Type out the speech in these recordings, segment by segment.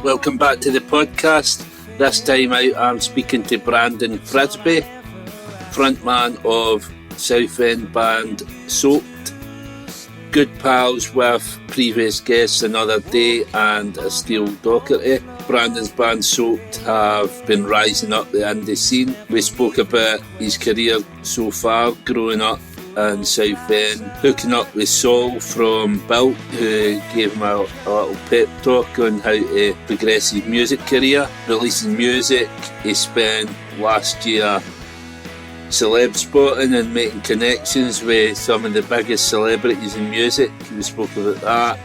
Welcome back to the podcast. This time out I'm speaking to Brandon Frisby, frontman of Southend band Soaked. Good pals with previous guests Another Day and Astile Doherty. Brandon's band Soaked have been rising up the indie scene. We spoke about his career so far, growing up in Southend, hooking up with Saul from Bilk, who gave him a little pep talk on how to progress his music career, releasing music. He spent last year celeb spotting and making connections with some of the biggest celebrities in music. We spoke about that.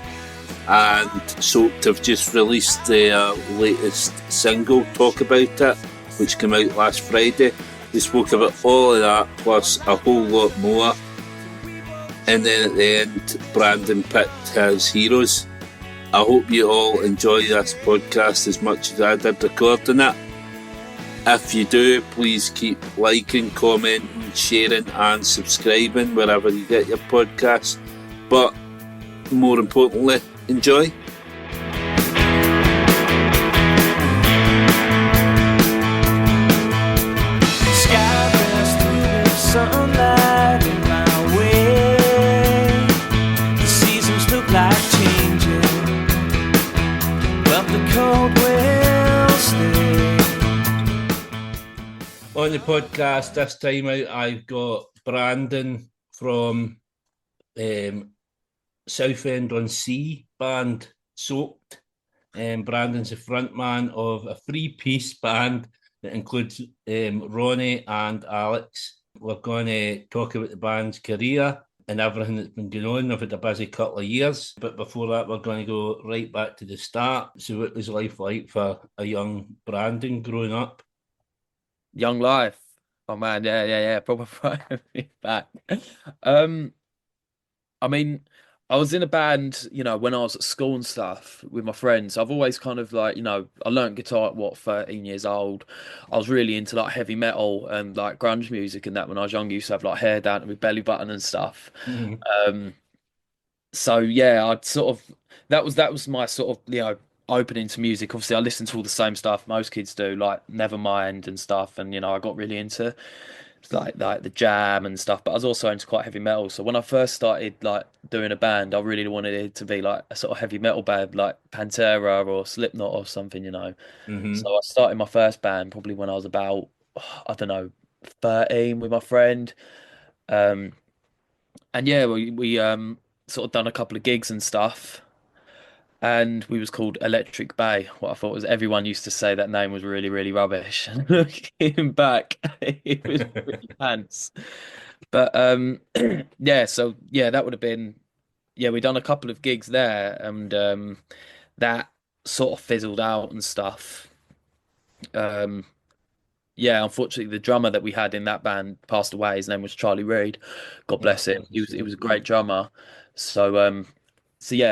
And Soaked have just released their latest single, Talk About It, which came out last Friday. We spoke about all of that, plus a whole lot more. And then at the end, Brandon picked his heroes. I hope you all enjoy this podcast as much as I did recording it. If you do, please keep liking, commenting, sharing and subscribing wherever you get your podcast. But more importantly, enjoy. On the podcast this time out, I've got Brandon from Southend-on-Sea band Soaked. Brandon's the frontman of a three-piece band that includes Ronnie and Alex. We're going to talk about the band's career and everything that's been going on. I've had a busy couple of years, but before that we're going to go right back to the start. So what was life like for a young Brandon growing up? Young life. Oh man, yeah. Proper back. I mean, I was in a band, when I was at school and stuff with my friends. I've always kind of like, I learned guitar at 13 years old. I was really into like heavy metal and like grunge music and that when I was young. I used to have like hair down to my belly button and stuff. Mm-hmm. So yeah, I'd sort of that was my sort of opening to music. Obviously, I listened to all the same stuff most kids do, like Nevermind and stuff, and I got really into like the Jam and stuff. But I was also into quite heavy metal. So when I first started like doing a band, I really wanted it to be like a sort of heavy metal band, like Pantera or Slipknot or something. Mm-hmm. So I started my first band probably when I was about I don't know 13 with my friend. Um, and yeah, we sort of done a couple of gigs and stuff. And we was called Electric Bay. What I thought was everyone used to say that name was really, really rubbish. And looking back, it was pretty pants. But yeah, so yeah, that would have been we done a couple of gigs there, and that sort of fizzled out and stuff. Um, yeah, unfortunately, the drummer that we had in that band passed away. His name was Charlie Reid. God bless him. He was a great drummer. So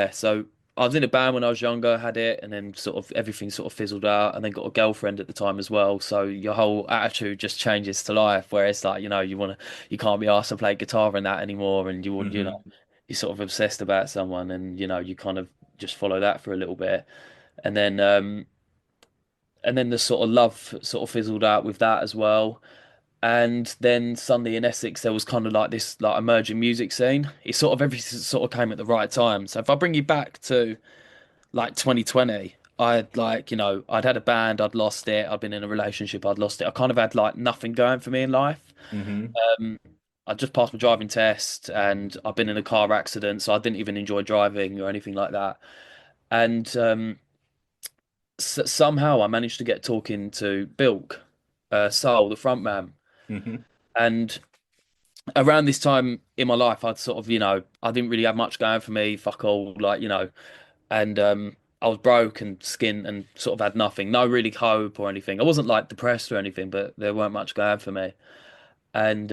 so I was in a band when I was younger, had it, and then sort of everything sort of fizzled out, and then got a girlfriend at the time as well. So your whole attitude just changes to life, where it's like you can't be asked to play guitar and that anymore, and you're sort of obsessed about someone, and you kind of just follow that for a little bit, and then the sort of love sort of fizzled out with that as well. And then suddenly in Essex, there was kind of like this like emerging music scene. It sort of everything sort of came at the right time. So if I bring you back to like 2020, I'd like, I'd had a band, I'd lost it, I'd been in a relationship, I'd lost it. I kind of had like nothing going for me in life. Mm-hmm. I just passed my driving test and I've been in a car accident, so I didn't even enjoy driving or anything like that. And somehow I managed to get talking to Bilk, Soul, the frontman. Mm-hmm. And around this time in my life, I'd sort of, I didn't really have much going for me, fuck all, like, and I was broke and skint and sort of had nothing, no really hope or anything. I wasn't like depressed or anything, but there weren't much going for me. And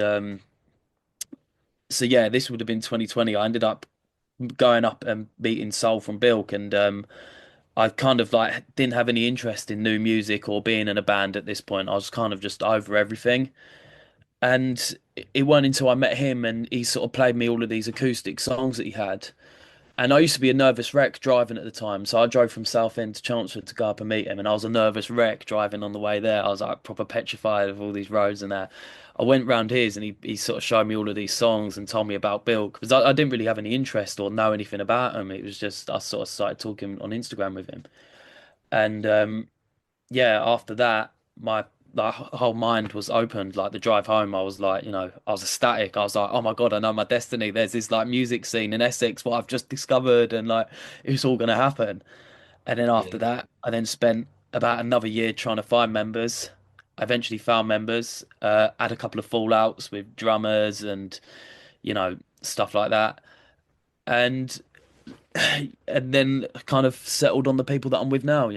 so yeah, this would have been 2020. I ended up going up and meeting Soul from Bilk, and I kind of like didn't have any interest in new music or being in a band at this point. I was kind of just over everything. And it wasn't until I met him and he sort of played me all of these acoustic songs that he had. And I used to be a nervous wreck driving at the time. So I drove from Southend to Chelmsford to go up and meet him. And I was a nervous wreck driving on the way there. I was like proper petrified of all these roads and that. I went round his and he sort of showed me all of these songs and told me about Bilk because I didn't really have any interest or know anything about him. It was just I sort of started talking on Instagram with him. And yeah, after that, my whole mind was opened. Like the drive home, I was like, I was ecstatic. I was like, oh my God, I know my destiny. There's this like music scene in Essex, what I've just discovered, and like it's all gonna happen. And then after Yeah. that, I then spent about another year trying to find members. I eventually found members, had a couple of fallouts with drummers and, stuff like that. And and then kind of settled on the people that I'm with now.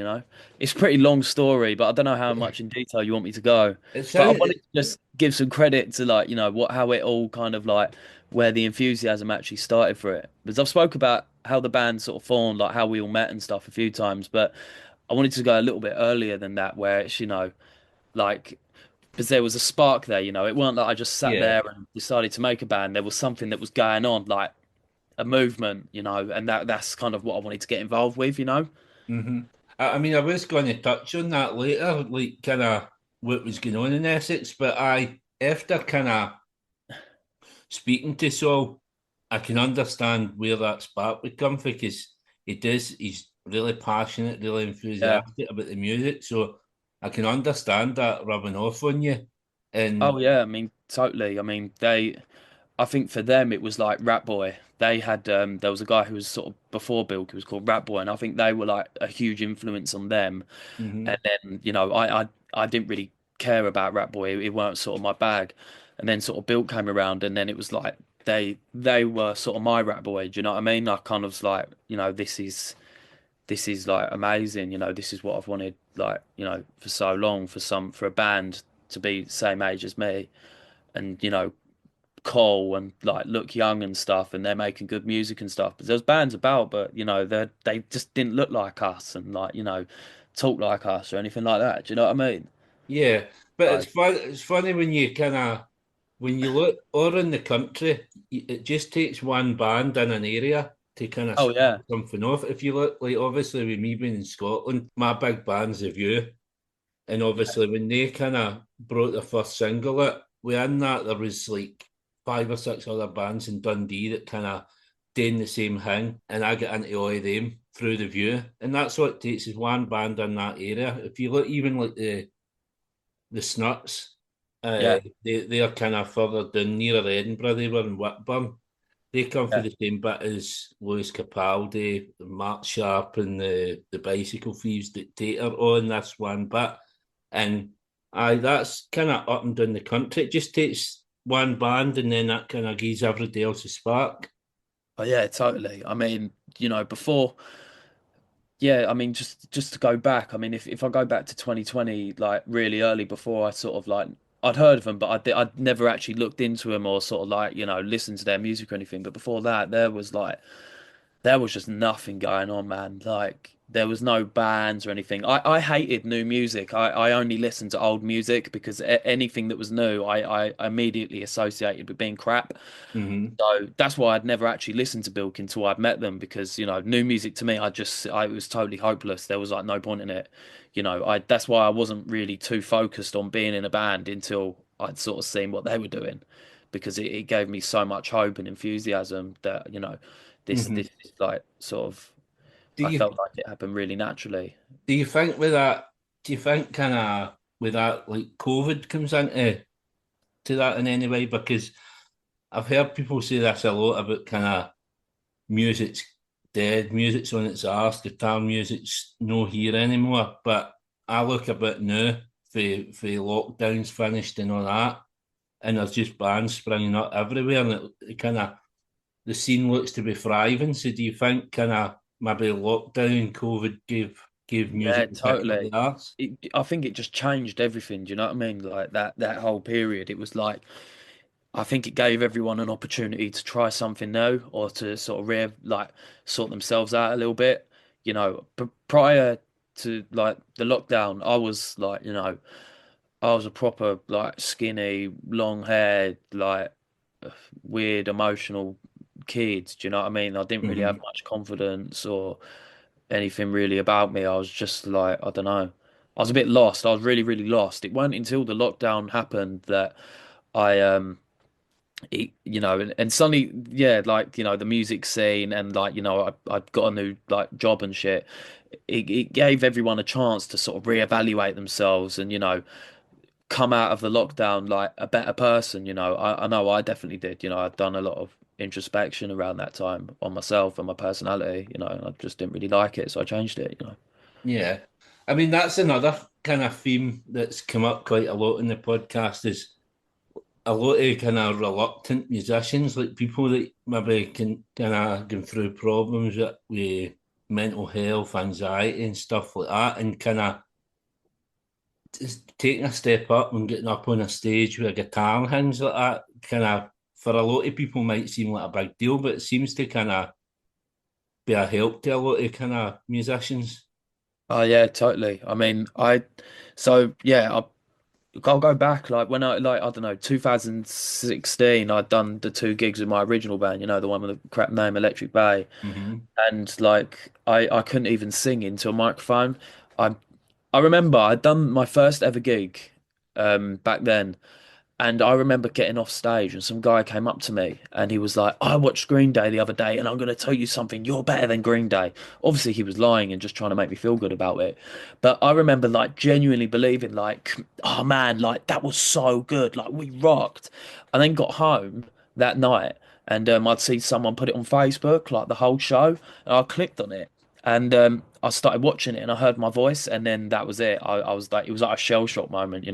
It's a pretty long story, but I don't know how much in detail you want me to go. It But I sounds. wanted to just give some credit to like, how it all kind of like where the enthusiasm actually started for it. Because I've spoke about how the band sort of formed, like how we all met and stuff a few times, but I wanted to go a little bit earlier than that, where it's, like because there was a spark there. It wasn't like I just sat Yeah. there and decided to make a band. There was something that was going on, like a movement, and that's kind of what I wanted to get involved with. hmm I mean, I was going to touch on that later, like kind of what was going on in Essex, but after kind of speaking to Saul, I can understand where that spark would come from because he's really passionate, really Yeah. enthusiastic about the music. So I can understand that rubbing off on you. Oh And yeah, I mean totally. I mean I think for them it was like Rat Boy. They had there was a guy who was sort of before Bilk who was called Rat Boy, and I think they were like a huge influence on them. And hmm then, I didn't really care about Rat Boy. It weren't sort of my bag. And then sort of Bilk came around and then it was like they were sort of my Rat Boy. Do you know what I mean? I kind of was like, this is like amazing. This is what I've wanted like, for so long for a band to be the same age as me and, cool and like look young and stuff and they're making good music and stuff. But there's bands about, but they just didn't look like us and like, talk like us or anything like that. Do you know what I mean? yeah, but it's So, fun. It's funny when you kind of when you look or in the country, it just takes one band in an area to kind of oh spark yeah. something off. If you look, like obviously with me being in Scotland, my big band's The View, and obviously when they kind of brought their first single out, within that there was like five or six other bands in Dundee that kind of doing the same thing, and I get into all of them through The View, and that's what it takes is one band in that area. If you look even like the Snuts. Yeah. They are kind of further down nearer Edinburgh. They were in Whitburn. They come from Yeah. the same bit as Lewis Capaldi, Mark Sharp, and the Bicycle Thieves Dictator on this one bit. And that's kind of up and down the country. It just takes one band, and then that kind of gives everybody else a spark. Oh yeah, totally. I mean, before, yeah, I mean, just to go back, I mean, if I go back to 2020, like really early before I sort of like I'd heard of them, but I'd never actually looked into them or sort of like, listened to their music or anything. But before that, there was just nothing going on, man. Like there was no bands or anything. I hated new music. I only listened to old music because anything that was new, I immediately associated with being crap. hmm So that's why I'd never actually listened to Bilk until I'd met them because, new music to me, I it was totally hopeless. There was like no point in it. That's why I wasn't really too focused on being in a band until I'd sort of seen what they were doing because it gave me so much hope and enthusiasm that, this hmm is like sort of Do I you felt like it happened really naturally. do you think with that? Do you think kind of with that like COVID comes into to that in any way? Because I've heard people say this a lot about kind of music's dead, music's on its arse, guitar music's no here anymore. But I look a bit now for lockdowns finished and all that, and there's just bands springing up everywhere, and it kind of the scene looks to be thriving. So do you think kind of maybe lockdown and COVID gave music Yeah, a kick up the totally. arse? I think it just changed everything. Do you know what I mean? Like that whole period, it was like I think it gave everyone an opportunity to try something new or to sort of sort themselves out a little bit. Prior to like the lockdown, I was like, I was a proper like skinny, long haired, like weird, emotional kid. Do you know what I mean? I didn't really have Hmm. much confidence or anything really about me. I was just like, I don't know. I was a bit lost. I was really, really lost. It wasn't until the lockdown happened that I and suddenly, yeah, like, the music scene and like, I got a new like job and shit. It gave everyone a chance to sort of reevaluate themselves and, come out of the lockdown like a better person. I know I definitely did. I'd done a lot of introspection around that time on myself and my personality, and I just didn't really like it, so I changed it. Yeah. I mean, that's another kind of theme that's come up quite a lot in the podcast is a lot of kind of reluctant musicians, like people that maybe can kind of going through problems with mental health, anxiety, and stuff like that, and kind of just taking a step up and getting up on a stage with a guitar and things like that. Kind of for a lot of people might seem like a big deal, but it seems to kind of be a help to a lot of kind of musicians. Oh yeah, totally. I mean, so yeah, I'll go back like when I don't know, 2016. I'd done the two gigs with my original band, the one with the crap name Electric Bay, Hmm. and like I couldn't even sing into a microphone. I I remember I'd done my first ever gig back then, and I remember getting off stage and some guy came up to me and he was like, I watched Green Day the other day and I'm going to tell you something, you're better than Green Day. Obviously, he was lying and just trying to make me feel good about it. But I remember like genuinely believing, like, oh man, like that was so good. Like we rocked. And then got home that night and I'd see someone put it on Facebook, like the whole show, and I clicked on it. And I started watching it and I heard my voice, and then that was it. I was like, it was like a shell shock moment.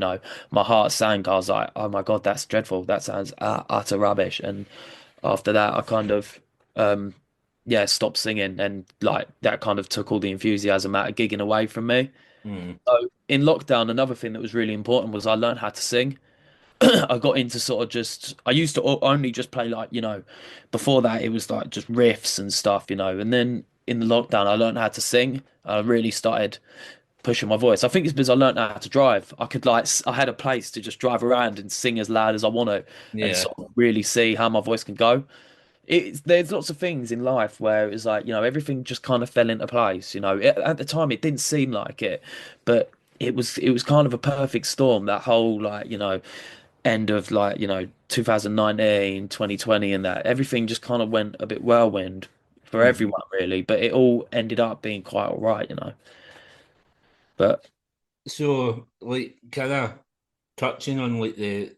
My heart sank. I was like, oh my God, that's dreadful. That sounds utter rubbish. And after that, I kind of, um, yeah, stopped singing, and like that kind of took all the enthusiasm out of gigging away from me. Mm. So in lockdown, another thing that was really important was I learned how to sing. I got into sort of I used to only just play like, before that it was like just riffs and stuff, and then in the lockdown I learned how to sing. I really started pushing my voice. I think it's because I learned how to drive. I could like I had a place to just drive around and sing as loud as I want to, and Yeah. sort of really see how my voice can go. There's lots of things in life where it's like, everything just kind of fell into place. At the time it didn't seem like it, but it was kind of a perfect storm, that whole like, end of like, 2019, 2020, and that everything just kind of went a bit whirlwind for Mhm. everyone really, but it all ended up being quite all right. But So, like, kind of touching on like the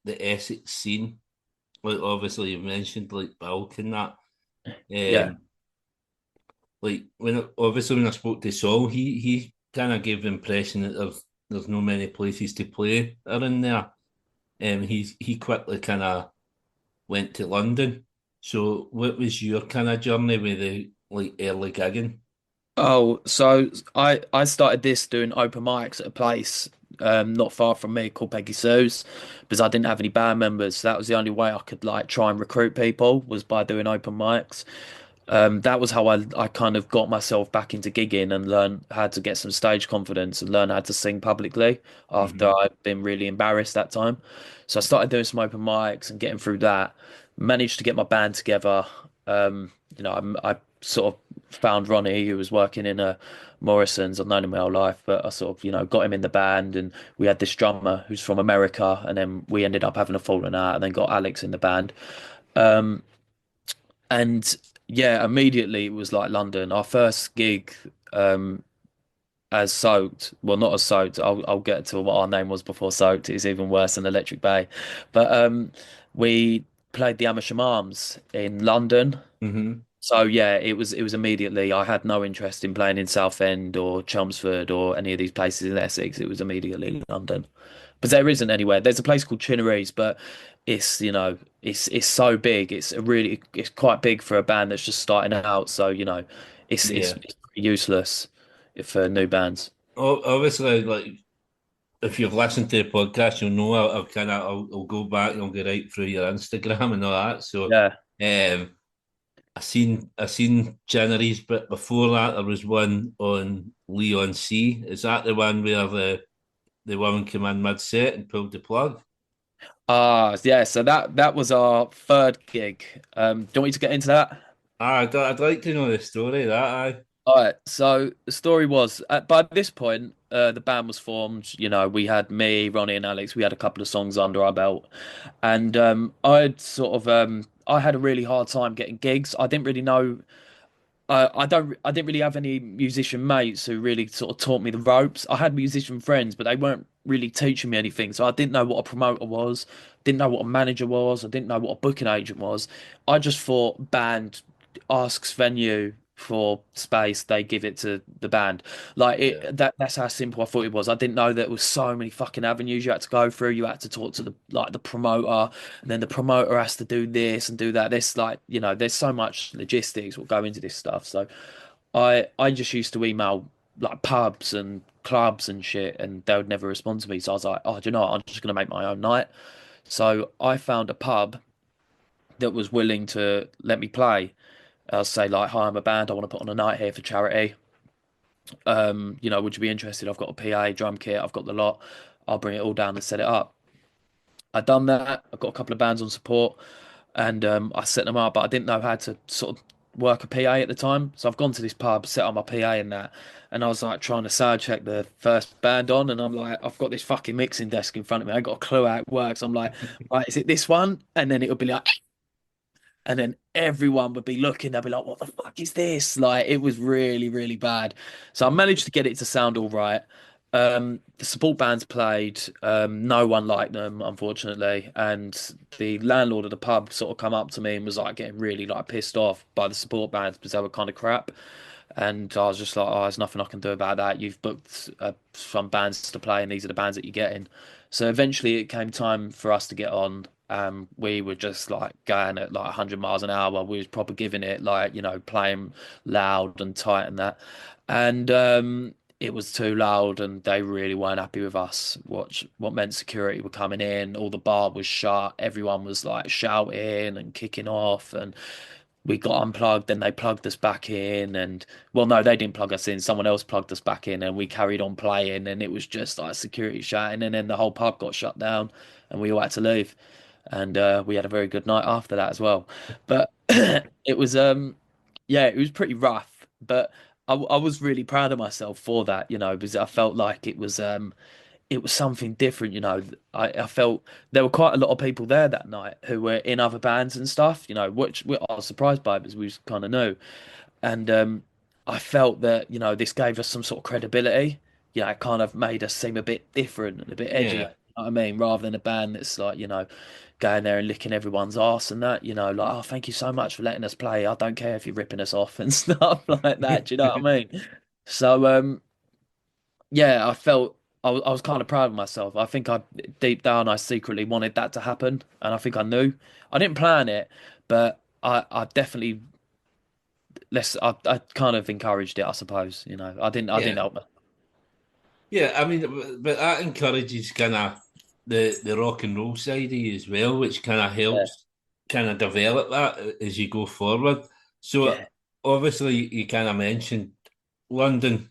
Essex scene, like obviously you mentioned like Bilk and that. yeah. Um, like obviously when I spoke to Saul, he kind of gave the impression that there's no many places to play are in there. He quickly kind of went to London. So, what was your kind of journey with the like early gigging? Oh, so I started this doing open mics at a place not far from me called Peggy Sue's, because I didn't have any band members. That was the only way I could like try and recruit people, was by doing open mics. That was how I kind of got myself back into gigging and learned how to get some stage confidence and learn how to sing publicly after Hmm. I'd been really embarrassed that time. So I started doing some open mics and getting through that. Managed to get my band together. I sort of found Ronnie, who was working in a Morrison's. I've known him my whole life, but I sort of, got him in the band, and we had this drummer who's from America, and then we ended up having a falling out, and then got Alex in the band. Um, and yeah, immediately it was like London. Our first gig, as Soaked, well, not as Soaked. I'll get to what our name was before Soaked. It's even worse than Electric Bay, but we played the Amersham Arms in London. Hmm. So yeah, it was immediately. I had no interest in playing in Southend or Chelmsford or any of these places in Essex. It was immediately London. But there isn't anywhere. There's a place called Chinnery's, but it's so big. It's quite big for a band that's just starting out. So it's Yeah. pretty useless for new bands. Obviously, like if you've listened to the podcast, you'll know I'll kind of I'll go back and I'll go right through your Instagram and all that. So, Yeah. um, I seen Jennery's, but before that there was one on Leon C. Is that the one where the woman came in mid set and pulled the plug? Yeah, so that was our third gig. Do you want me to get into that? I'd like to know the story of that. Aye. All right. So the story was, by this point, the band was formed. You know, we had me, Ronnie, and Alex. We had a couple of songs under our belt, and I had a really hard time getting gigs. I didn't really know. I didn't really have any musician mates who really sort of taught me the ropes. I had musician friends, but they weren't really teaching me anything. So I didn't know what a promoter was, didn't know what a manager was, I didn't know what a booking agent was. I just thought band asks venue for space, they give it to the band. Like Yeah. that's how simple I thought it was. I didn't know that there was so many fucking avenues you had to go through. You had to talk to the promoter, and then the promoter has to do this and do that. There's like, there's so much logistics will go into this stuff. So I just used to email like pubs and clubs and shit, and they would never respond to me. So I was like, oh, do you know what? I'm just gonna make my own night. So I found a pub that was willing to let me play. I'll say like, hi, I'm a band. I want to put on a night here for charity. Would you be interested? I've got a PA, drum kit, I've got the lot. I'll bring it all down and set it up. I done that. I got a couple of bands on support, and I set them up, but I didn't know how to sort of work a PA at the time. So I've gone to this pub, set up my PA and that, and I was like trying to sound check the first band on, and I'm like, I've got this fucking mixing desk in front of me. I ain't got a clue how it works. I'm like, right, is it this one? And then it would be like, and then everyone would be looking, they'd be like, what the fuck is this? Like, it was really, really bad. So I managed to get it to sound all right. The support bands played, no one liked them, unfortunately. And the landlord of the pub sort of come up to me and was like getting really like pissed off by the support bands because they were kind of crap. And I was just like, oh, there's nothing I can do about that. You've booked some bands to play, and these are the bands that you're getting. So eventually, it came time for us to get on. We were just like going at like 100 miles an hour. We was probably giving it like, playing loud and tight and that. And it was too loud, and they really weren't happy with us. What meant security were coming in. All the bar was shut. Everyone was like shouting and kicking off, and we got unplugged, then they plugged us back in, and well, no, they didn't plug us in, someone else plugged us back in, and we carried on playing, and it was just like security shouting, and then the whole pub got shut down, and we all had to leave. And we had a very good night after that as well. But it was yeah, it was pretty rough, but I was really proud of myself for that, because I felt like it was something different, I felt there were quite a lot of people there that night who were in other bands and stuff, which I was surprised by because we kind of knew. And I felt that, this gave us some sort of credibility. It kind of made us seem a bit different and a bit edgy, you Yeah. know what I mean? Rather than a band that's like, going there and licking everyone's arse and that, like, oh, thank you so much for letting us play. I don't care if you're ripping us off and stuff like that. Do you know what I mean? So, yeah, I was kind of proud of myself. I think deep down I secretly wanted that to happen, and I think I knew. I didn't plan it, but I definitely I kind of encouraged it, I suppose. I didn't Yeah. help it. Yeah. I mean, but that encourages kind of the rock and roll side of you as well, which kind of Yeah, helps kind of develop that as you go forward. So yeah, obviously, you kind of mentioned London.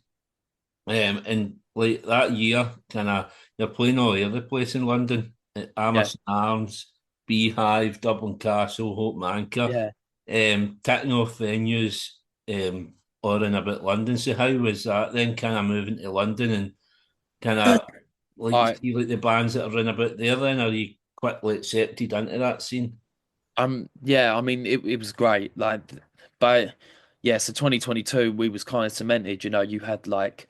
And like that year, kind of you're playing all over the place in London, at yeah, Amherst Arms, Beehive, Dublin Castle, Hope Anchor, yeah. ticking off venues, all in about London. So how was that then? Kind of moving to London and kind of like you I see like the bands that are in about there. Then are you quickly accepted into that scene? Yeah, I mean it was great. Like, but yeah, so 2022 we was kind of cemented, you had like,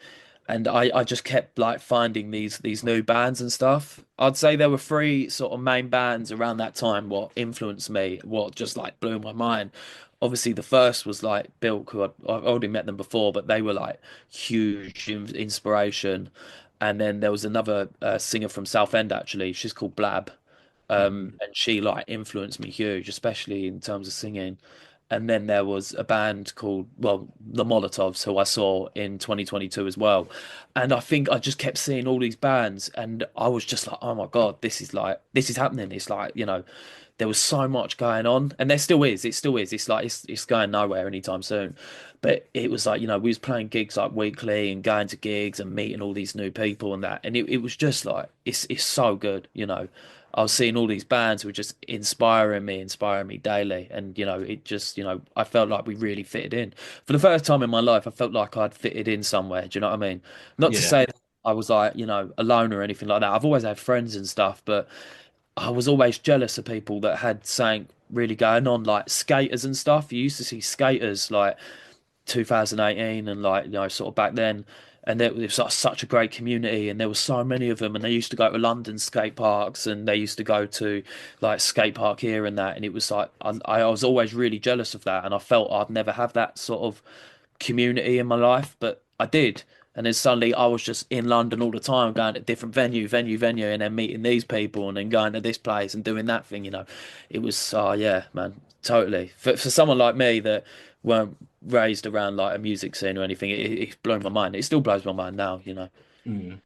and I just kept like finding these new bands and stuff. I'd say there were three sort of main bands around that time what influenced me, what just like blew my mind. Obviously the first was like Bilk, who I've already met them before, but they were like huge inspiration. And then there was another singer from Southend actually. She's called Blab, and she like influenced me huge, especially in terms of singing. And then there was a band called, well, the Molotovs, who I saw in 2022 as well. And I think I just kept seeing all these bands, and I was just like, oh my God, this is happening. It's like, there was so much going on, and there still is. It still is. It's like it's going nowhere anytime soon. But it was like, we was playing gigs like weekly and going to gigs and meeting all these new people and that, and it was just like it's so good. I was seeing all these bands who were just inspiring me daily, and it just I felt like we really fitted in. For the first time in my life, I felt like I'd fitted in somewhere. Do you know what I mean? Not to Yeah, say that I was like, alone or anything like that. I've always had friends and stuff, but I was always jealous of people that had something really going on, like skaters and stuff. You used to see skaters like 2018 and like sort of back then, and there was like such a great community, and there were so many of them, and they used to go to London skate parks, and they used to go to like skate park here and that, and it was like I was always really jealous of that, and I felt I'd never have that sort of community in my life, but I did. And then suddenly I was just in London all the time, going to different venue, and then meeting these people, and then going to this place and doing that thing. It was, oh yeah, man, totally. For someone like me that weren't raised around like a music scene or anything, it blew my mind. It still blows my mind now. mm.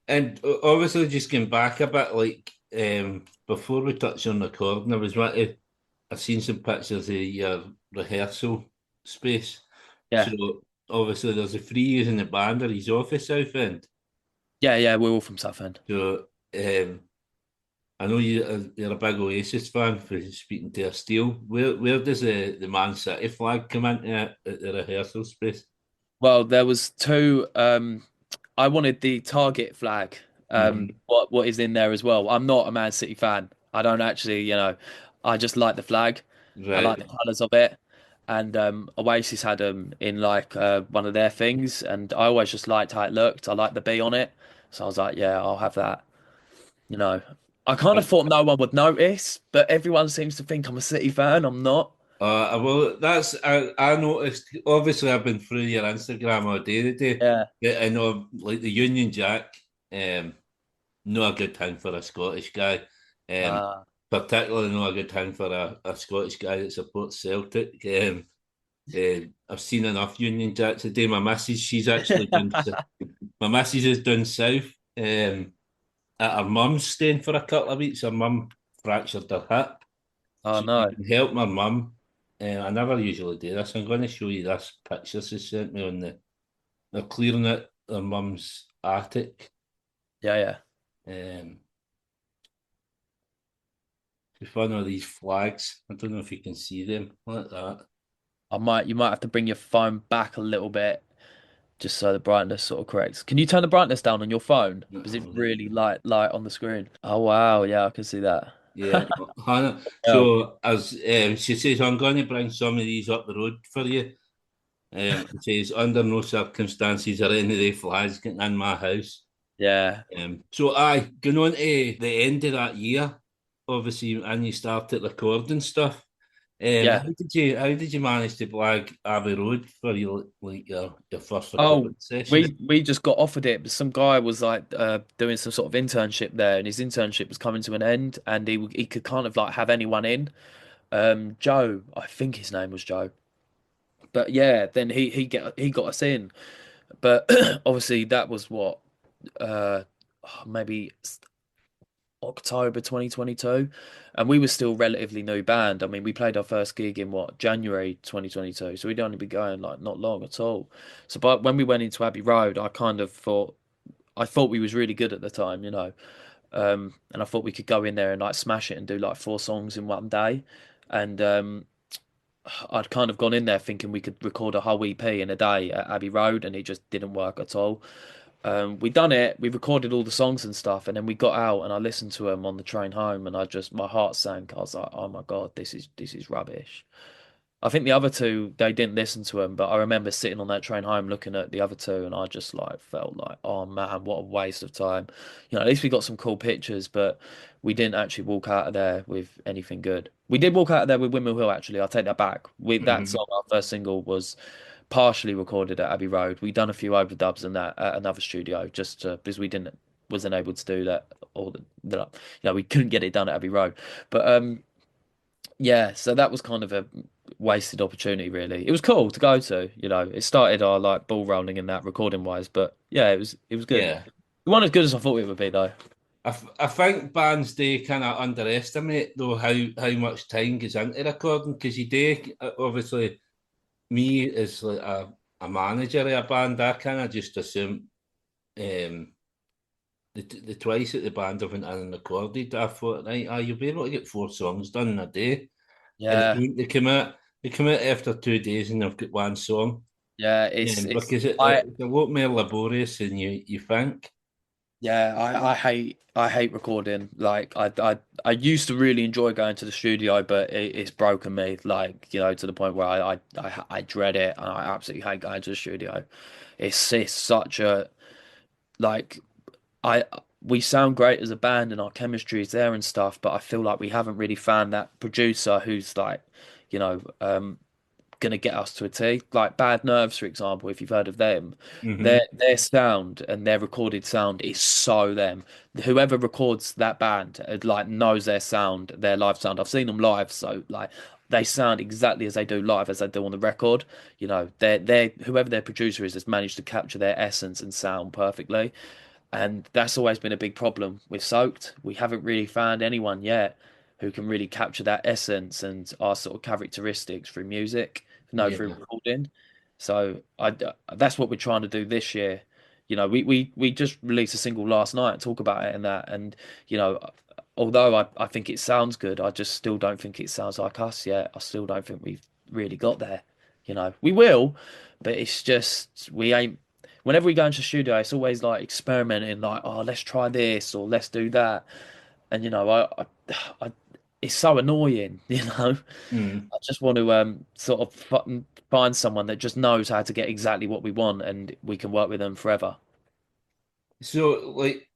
And obviously, just going back a bit, like before we touch on recording, I seen some pictures of your rehearsal space. So Yeah, obviously, there's a three years in the band or his office Southend. yeah, we're all from Southend. So I know you're a big Oasis fan for speaking to Astile. Where does the Man City flag come into it at the rehearsal space? Well, there was two. I wanted the Target flag. Mhm. What is in there as well? I'm not a Man City fan. I don't actually, I just like the flag. I like the Right. colours of it. And Oasis had them in like one of their things, and I always just liked how it looked. I liked the B on it, so I was like, yeah, I'll have that. You know, I kind of thought no one would notice, but everyone seems to think I'm a City fan. I'm not. Well, I noticed. Obviously, I've been through your Instagram all day today. Yeah. Yeah, I know, like the Union Jack. Um, Not a good thing for a Scottish guy. Um, Uh, Particularly not a good thing for a Scottish guy that supports Celtic. I've seen enough Union Jack today. My missus has done south. At her mum's staying for a couple of weeks. Her mum fractured her hip. oh So if you no. can help my mum, I never usually do this. I'm going to show you this picture she sent me they're clearing it, her mum's attic. Yeah, yeah. Um, It's one of these flags. I don't know if you can see them like that. You might have to bring your phone back a little bit just so the brightness sort of corrects. Can you turn the brightness down on your phone? Is it really light on the screen? Oh wow, yeah, I can see that. Yeah, Hannah. Oh, So as she says, I'm going to bring some of these up the road for you. It says under no circumstances are any of the flags getting in my house. yeah. So I going on to the end of that year, obviously, and you started recording stuff. Yeah. How did you manage to blag Abbey Road for your first Oh, recording session? we just got offered it, but some guy was like doing some sort of internship there, and his internship was coming to an end, and he could kind of like have anyone in. Joe, I think his name was Joe. But yeah, then he got us in. But obviously that was what uh maybe October 2022, and we were still relatively new band. I mean, we played our first gig in what, January 2022, so we'd only been going like not long at all. So, but when we went into Abbey Road, I thought we was really good at the time. And I thought we could go in there and like smash it and do like 4 songs in one day. And I'd kind of gone in there thinking we could record a whole EP in a day at Abbey Road, and it just didn't work at all. We done it. We recorded all the songs and stuff, and then we got out, and I listened to them on the train home, and my heart sank. I was like, oh my God, this is rubbish. I think the other two they didn't listen to them, but I remember sitting on that train home looking at the other two, and I just like felt like, oh man, what a waste of time. At least we got some cool pictures, but we didn't actually walk out of there with anything good. We did walk out of there with Windmill Hill, actually. I'll take that back. With that Mhm. song, our first single was partially recorded at Abbey Road. We done a few overdubs and that at another studio, just because we didn't wasn't able to do that, or we couldn't get it done at Abbey Road. But yeah, so that was kind of a wasted opportunity, really. It was cool to go to. It started our like ball rolling in that recording wise, but yeah, it was good. Yeah. It wasn't as good as I thought it would be though. I think bands do kind of underestimate though how much time goes into recording because you do obviously me as like a manager of a band I kind of just assume um the twice that the band have went in and recorded I thought right you'll be able to get 4 songs done in a day and Yeah, they come out after 2 days and they've got one song yeah, it's because I it's a lot more laborious than you think. yeah, I hate recording. Like I used to really enjoy going to the studio, but it's broken me. Like to the point where I dread it and I absolutely hate going to the studio. It's such a like I we sound great as a band and our chemistry is there and stuff, but I feel like we haven't really found that producer who's like you know um going to get us to a T. Like Bad Nerves, for example, if you've heard of them, Hmm. their sound and their recorded sound is so them. Whoever records that band like knows their sound, their live sound. I've seen them live, so like they sound exactly as they do live as they do on the record. They're whoever their producer is has managed to capture their essence and sound perfectly. And that's always been a big problem with Soaked. We haven't really found anyone yet who can really capture that essence and our sort of characteristics through music, no, through Yeah. recording. So that's what we're trying to do this year. We just released a single last night and talk about it and that. And, you know, although I think it sounds good, I just still don't think it sounds like us yet. I still don't think we've really got there. We will, but it's just we ain't whenever we go into the studio, it's always like experimenting, like, oh, let's try this or let's do that. And I it's so annoying, Mm. I just want to sort of find someone that just knows how to get exactly what we want, and we can work with them forever. So like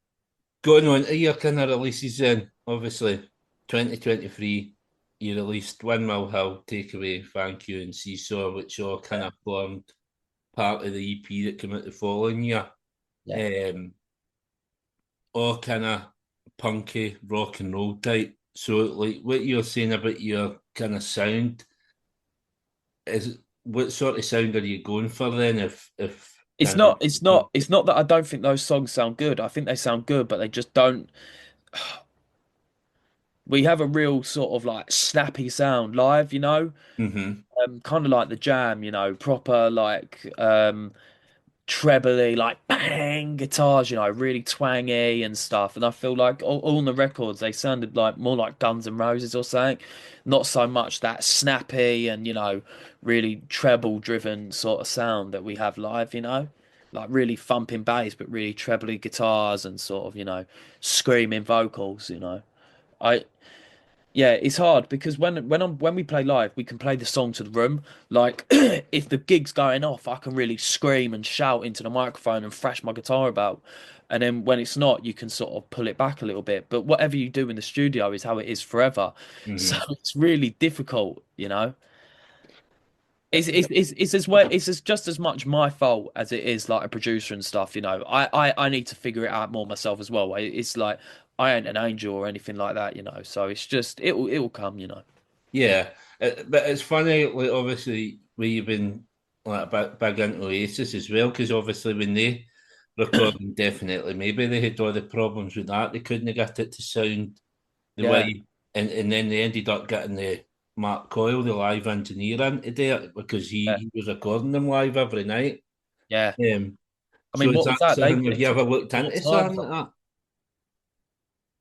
going on to your kind of releases then, obviously 2023 you released Windmill Hill, Takeaway, Thank You and Seesaw, which all kind Yeah, of formed part of the EP that came out the following year. yeah. Um, all kind of punky rock and roll type. So like what you're saying about your kind of sound is what sort of sound are you going for then if It's kind not, of it's not, it's not that I don't think those songs sound good. I think they sound good, but they just don't. We have a real sort of like snappy sound live, mm-hmm. kind of like the Jam, proper like trebly, like bang guitars, really twangy and stuff. And I feel like all on the records they sounded like more like Guns N' Roses or something, not so much that snappy and really treble driven sort of sound that we have live. Like really thumping bass, but really trebly guitars and sort of screaming vocals. I Yeah, it's hard because when we play live, we can play the song to the room. Like if the gig's going off, I can really scream and shout into the microphone and thrash my guitar about. And then when it's not, you can sort of pull it back a little bit. But whatever you do in the studio is how it is forever. So Mm-hmm. it's really difficult. It's just as much my fault as it is like a producer and stuff. I need to figure it out more myself as well. It's like I ain't an angel or anything like that. So it's just it will come. Yeah, but it's funny, like obviously we've been like big into Oasis as well, because obviously when they recorded definitely maybe they had all the problems with that. They couldn't get it to sound the Yeah, way, and then they ended up getting the Mark Coyle, the live engineer, in to do it because yeah, he was recording them live every night. yeah. Um, I so mean, is what was that that? They something? Have it you took ever looked 4 into times. something like that?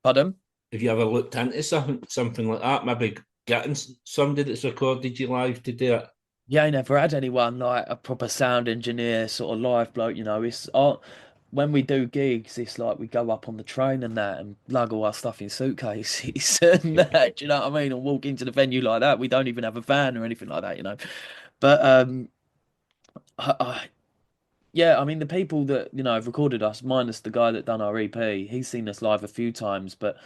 Pardon? Have you ever looked into something like that? Maybe getting somebody that's recorded you live to do it. Yeah, I never had anyone like a proper sound engineer, sort of live bloke. It's when we do gigs, it's like we go up on the train and that and lug all our stuff in suitcases and that. Do you know what I mean? And walk into the venue like that. We don't even have a van or anything like that. But I, yeah, I mean the people that have recorded us, minus the guy that done our EP, he's seen us live a few times, but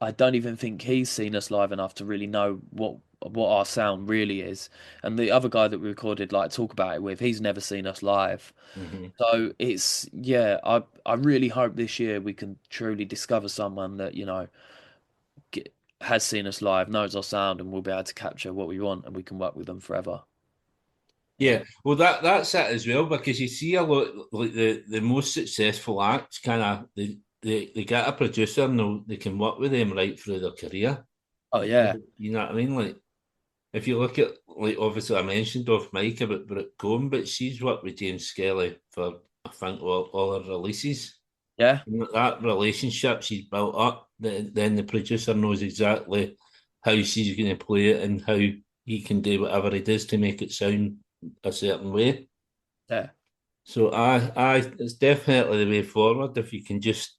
I don't even think he's seen us live enough to really know what our sound really is. And the other guy that we recorded like talk about it with, he's never seen us live. Hmm. So it's yeah, I really hope this year we can truly discover someone that get, has seen us live, knows our sound, and will be able to capture what we want, and we can work with them forever. Yeah, well, that's it as well because you see a lot like the most successful acts kind of they get a producer and they can work with them right through their career. Oh yeah, You know what I mean? Like if you look at like obviously I mentioned off mic about Brooke Combe, but she's worked with James Skelly for I think all her releases. yeah, And that relationship she's built up, then the producer knows exactly how she's going to play it and how he can do whatever he does to make it sound a certain way. yeah. So it's definitely the way forward if you can just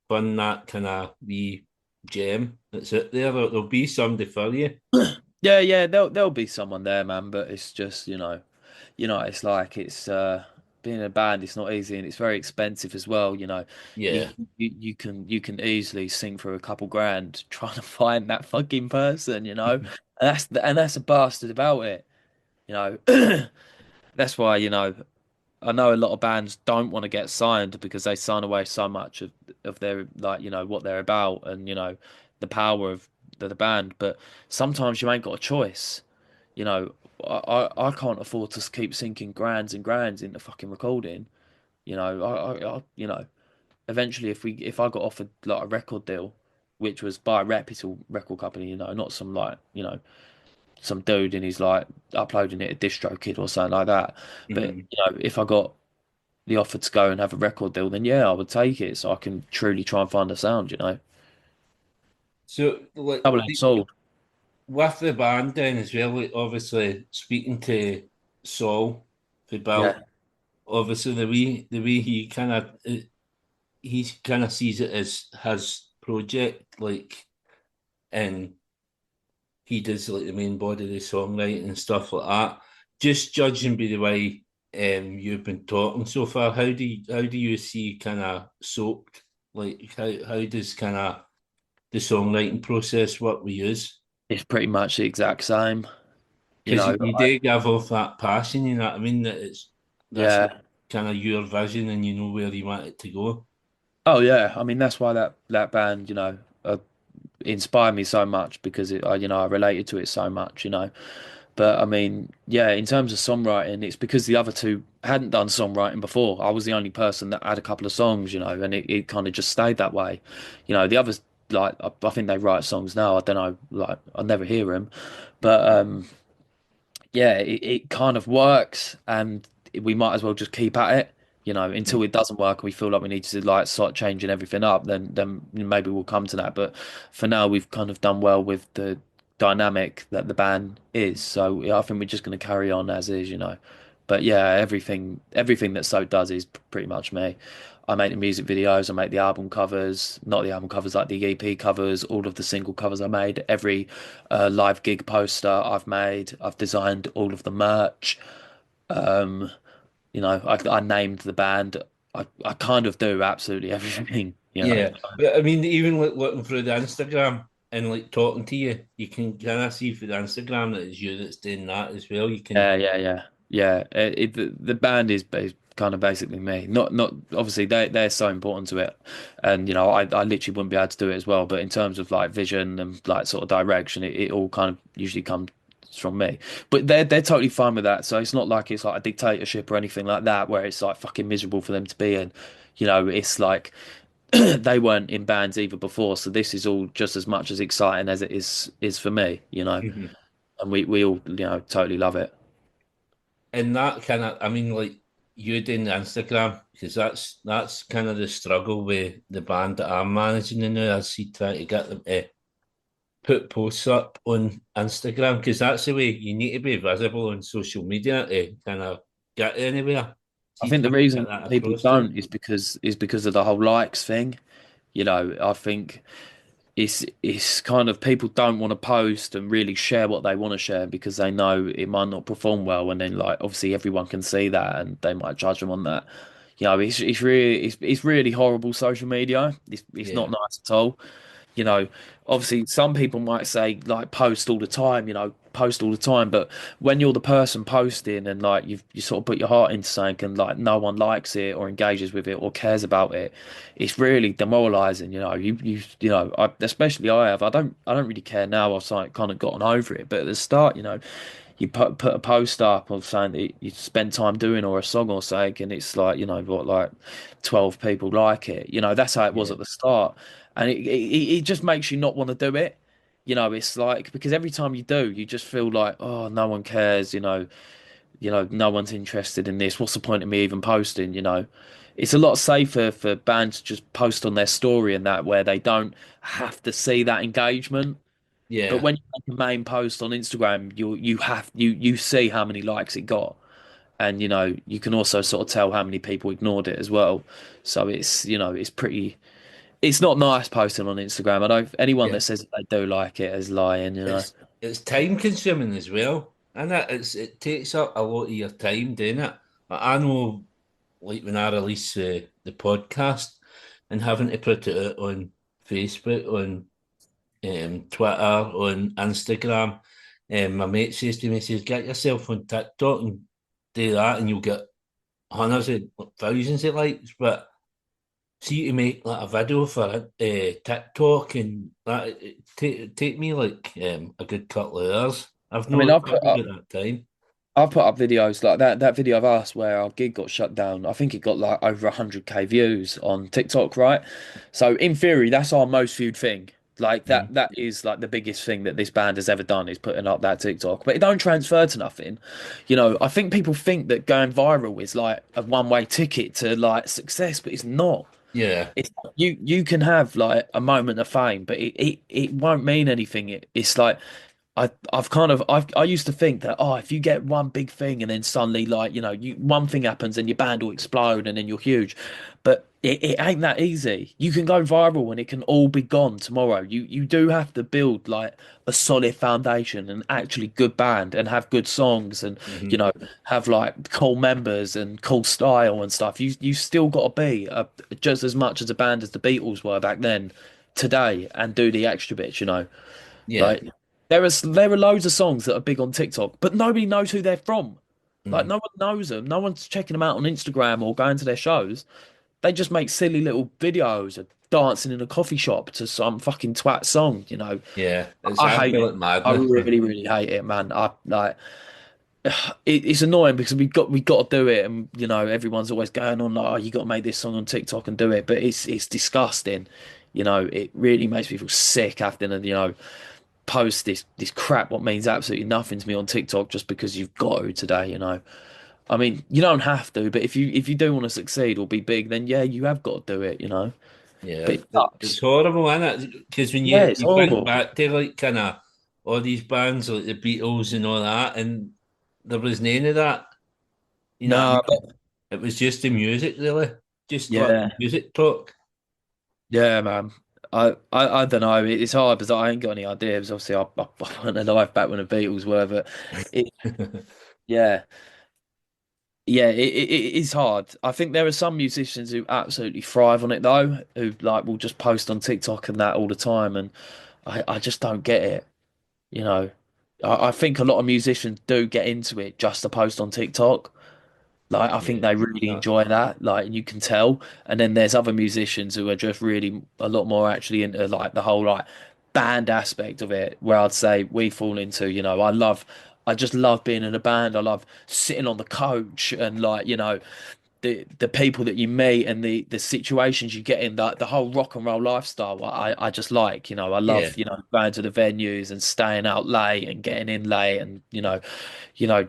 fund that kind of wee gem that's out there. There'll be somebody for you. Yeah, yeah, there'll be someone there, man, but it's just, it's like being in a band, it's not easy and it's very expensive as well, you know. You Yeah. you can easily sing for a couple grand trying to find that fucking person, you know. And that's a bastard about it, you know. That's why, I know a lot of bands don't want to get signed because they sign away so much of their like what they're about and the power of the band. But sometimes you ain't got a choice. You know, I can't afford to keep sinking grands and grands into fucking recording. Eventually if I got offered like a record deal, which was by a reputable record company, not some like some dude and he's like uploading it a distro kid or something like that. But Mhm. if I got the offer to go and have a record deal, then yeah, I would take it so I can truly try and find a sound, So like Double-edged sword. with the band then as well, like, obviously speaking to Saul for Yeah. Bilk, obviously the way he kind of sees it as his project, like, and he does like the main body of the songwriting and stuff like that. Just judging by the way you've been talking so far, how do you see kind of soaked? Like how does kind of the songwriting process work we use? It's pretty much the exact same, you Because know. you do give off that passion, you know what I mean? That's Yeah. kind of your vision and you know where you want it to go. Oh yeah. I mean, that's why that band, inspired me so much because I related to it so much, But I mean, yeah, in terms of songwriting, it's because the other two hadn't done songwriting before. I was the only person that had a couple of songs, and it kind of just stayed that way. The others, like, I think they write songs now. I don't know, like, I never hear them. But yeah, it kind of works, and we might as well just keep at it. Until it doesn't work, and we feel like we need to like start changing everything up. Then maybe we'll come to that. But for now, we've kind of done well with the dynamic that the band is. So yeah, I think we're just going to carry on as is. But yeah, everything that So does is pretty much me. I make the music videos, I make the album covers, not the album covers, like the EP covers, all of the single covers I made, every live gig poster I've made, I've designed all of the merch. Um, I named the band. I kind of do absolutely everything. Yeah, but I mean, even looking through the Instagram and like talking to you, you can kind of see through the Instagram that it's you that's doing that as well. You can, Yeah, yeah, yeah, yeah. The band is kind of basically me. Not obviously they're so important to it, and I literally wouldn't be able to do it as well. But in terms of like vision and like sort of direction, it all kind of usually comes from me. But they're totally fine with that. So it's not like it's like a dictatorship or anything like that where it's like fucking miserable for them to be in. It's like they weren't in bands either before, so this is all just as much as exciting as it is for me. Mhm. And we all totally love it. And that kind of, I mean, like you doing the Instagram because that's kind of the struggle with the band that I'm managing now. I see trying to get them to put posts up on Instagram because that's the way you need to be visible on social media to kind of get anywhere. I See, think the trying to get reason that people across to don't is because of the whole likes thing. I think it's kind of people don't want to post and really share what they want to share because they know it might not perform well, and then like obviously everyone can see that and they might judge them on that. It's really horrible social media. It's not yeah. nice at all. you know, Obviously some people might say like post all the time, post all the time, but when you're the person posting and like you sort of put your heart into something and like no one likes it or engages with it or cares about it, it's really demoralizing. Especially I don't really care now. I've like kind of gotten over it, but at the start, you put a post up of saying that you spend time doing or a song or something, and it's like, what, like 12 people like it. That's how it was Yeah, at the start, and it just makes you not want to do it. It's like, because every time you do, you just feel like, oh, no one cares. No one's interested in this. What's the point of me even posting? It's a lot safer for bands to just post on their story and that, where they don't have to see that engagement. But yeah, when you make a main post on Instagram, you see how many likes it got, and you can also sort of tell how many people ignored it as well. So it's pretty. It's not nice posting on Instagram. I don't. Anyone yeah. that says they do like it is lying. It's time consuming as well, and it takes up a lot of your time doing it. I know, like when I release the podcast and having to put it out on Facebook, on Twitter, on Instagram. My mate says to me, says, get yourself on TikTok and do that, and you'll get hundreds of thousands of likes. But see, to make like a video for TikTok and that, it take me like a good couple of hours. I mean, I've not got that time. I've put up videos like that video of us where our gig got shut down. I think it got like over 100K views on TikTok, right? So in theory, that's our most viewed thing. Like Mhm. that is like the biggest thing that this band has ever done, is putting up that TikTok. But it don't transfer to nothing. I think people think that going viral is like a one-way ticket to like success, but it's not. Yeah, It's you can have like a moment of fame, but it won't mean anything. It's like, I used to think that, oh, if you get one big thing and then suddenly, like, one thing happens and your band will explode and then you're huge. But it ain't that easy. You can go viral and it can all be gone tomorrow. You do have to build like a solid foundation and actually good band and have good songs and, hmm, you know have like cool members and cool style and stuff. You still got to be just as much as a band as the Beatles were back then today, and do the extra bits. yeah, Like, there are loads of songs that are big on TikTok, but nobody knows who they're from. Like, hmm, no one knows them. No one's checking them out on Instagram or going to their shows. They just make silly little videos of dancing in a coffee shop to some fucking twat song. yeah. It's I hate it. absolute I madness. really, really hate it, man. I like it's annoying because we got to do it, and everyone's always going on like, oh, you got to make this song on TikTok and do it, but it's disgusting. It really makes me feel sick having to post this crap what means absolutely nothing to me on TikTok just because you've got to today. I mean, you don't have to, but if you do want to succeed or be big, then yeah, you have got to do it. Yeah, But it it's sucks. horrible, isn't it? Because when Yeah, it's you think horrible. back to like kind of all these bands like the Beatles and all that, and there was none of that. You know what I No, mean? It was just the music, really. Just like yeah, music talk. yeah, man. I don't know. It's hard because I ain't got any ideas. Obviously, I went alive back when the Beatles were, but it, yeah, yeah, it is hard. I think there are some musicians who absolutely thrive on it though, who like will just post on TikTok and that all the time, and I just don't get it. You know, I think a lot of musicians do get into it just to post on TikTok. Like, I think Yeah. they really Uh, enjoy that. Like, you can tell. And then there's other musicians who are just really a lot more actually into like the whole like band aspect of it, where I'd say we fall into, I just love being in a band. I love sitting on the coach and like, the people that you meet and the situations you get in, the whole rock and roll lifestyle. I just like, I yeah. love, going to the venues and staying out late and getting in late and,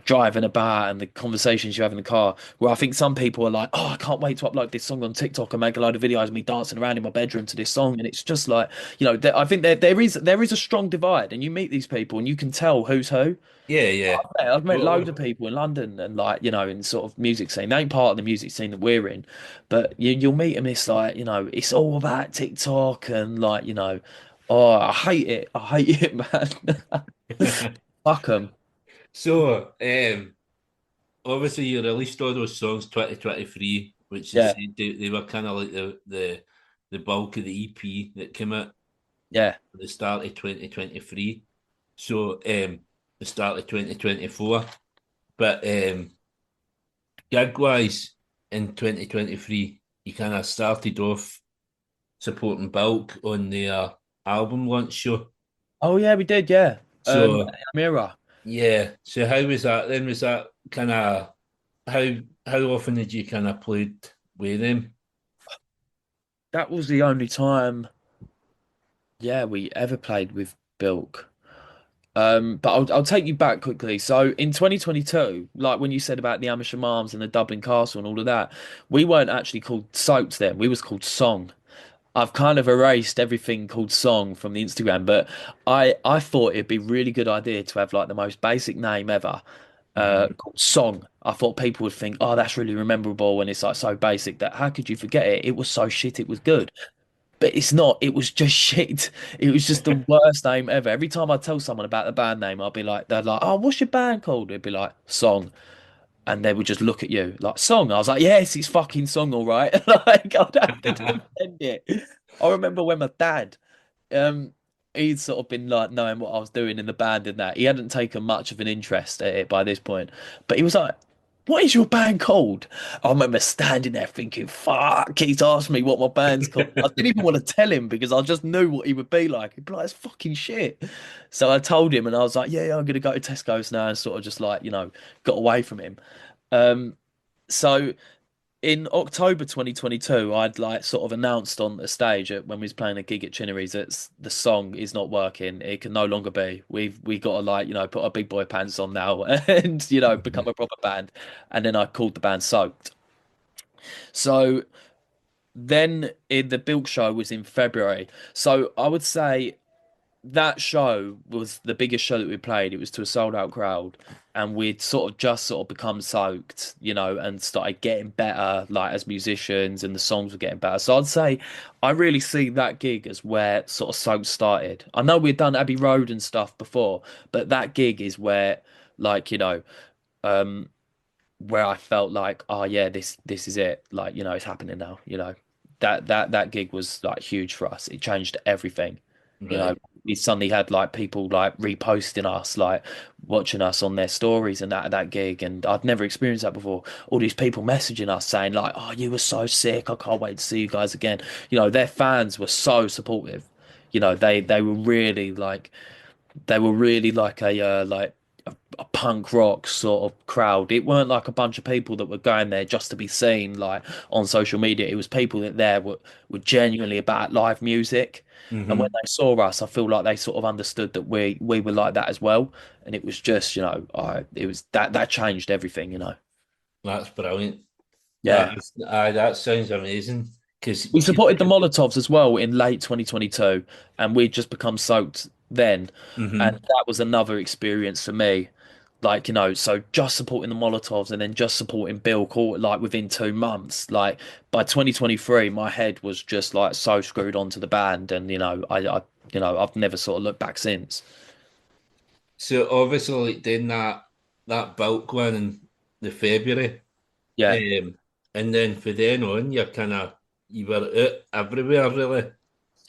driving about and the conversations you have in the car. Where I think some people are like, oh, I can't wait to upload this song on TikTok and make a load of videos of me dancing around in my bedroom to this song. And it's just like, I think there is a strong divide, and you meet these people and you can tell who's who. Yeah, yeah. I've met loads of Well, people in London and like, in sort of music scene. They ain't part of the music scene that we're in, but you'll meet them. It's like, it's all about TikTok and like, oh, I hate it. I hate it, man. Fuck them. so, obviously you released all those songs 2023, which is Yeah, they were kind of like the bulk of the EP that came out yeah. at the start of 2023. So, the start of 2024. But gig wise in 2023, you kind of started off supporting Bilk on their album launch show. Oh yeah, we did. Yeah. So, Mira. Yeah. So how was that then? Was that kind of how often did you kind of played with them? That was the only time, yeah, we ever played with Bilk. But I'll take you back quickly. So in 2022, like when you said about the Amersham Arms and the Dublin Castle and all of that, we weren't actually called Soaps then. We was called Song. I've kind of erased everything called Song from the Instagram, but I thought it'd be a really good idea to have like the most basic name ever, Hmm. called Song. I thought people would think, oh, that's really memorable, and it's like so basic that how could you forget it? It was so shit, it was good. But it's not. It was just shit. It was just the worst name ever. Every time I tell someone about the band name, I'll be like, they're like, "Oh, what's your band called?" It'd be like Song, and they would just look at you like Song. I was like, "Yes, it's fucking Song, all right." Like I'd have to defend it. I remember when my dad, um, he'd sort of been like knowing what I was doing in the band and that. He hadn't taken much of an interest at it by this point, but he was like, "What is your band called?" I remember standing there thinking, "Fuck!" He's asked me what my band's called. I didn't even want to tell him because I just knew what he would be like. He'd be like, "It's fucking shit." So I told him, and I was like, "Yeah, yeah, I'm gonna go to Tesco's now," and sort of just like got away from him. Um, so in October 2022, I'd like sort of announced on the stage when we was playing a gig at Chinnery's that the song is not working. It can no longer be. We got to like put our big boy pants on now and become a proper band. And then I called the band Soaked. So then the Bilk show was in February. So I would say that show was the biggest show that we played. It was to a sold out crowd, and we'd sort of become soaked, and started getting better, like as musicians, and the songs were getting better. So I'd say I really see that gig as where sort of soaked started. I know we'd done Abbey Road and stuff before, but that gig is where, like, um, where I felt like, oh yeah, this is it. Like, it's happening now. That gig was like huge for us. It changed everything. You know, Right. we suddenly had like people like reposting us, like watching us on their stories and that gig, and I've never experienced that before. All these people messaging us saying like, "Oh, you were so sick. I can't wait to see you guys again." Their fans were so supportive. They were really like a punk rock sort of crowd. It weren't like a bunch of people that were going there just to be seen like on social media. It was people that were genuinely about live music. And when Hmm. they saw us, I feel like they sort of understood that we were like that as well. And it was just, it was that changed everything. That's brilliant. Yeah. That sounds amazing. Because We supported the Molotovs as well in late 2022, and we'd just become soaked then. And hmm that was another experience for me. Like, so just supporting the Molotovs and then just supporting Bilk all like within 2 months. Like by 2023, my head was just like so screwed onto the band, and I've never sort of looked back since. So obviously, like doing that bulk one in the February, Yeah, um, and then for then on, you were out everywhere really.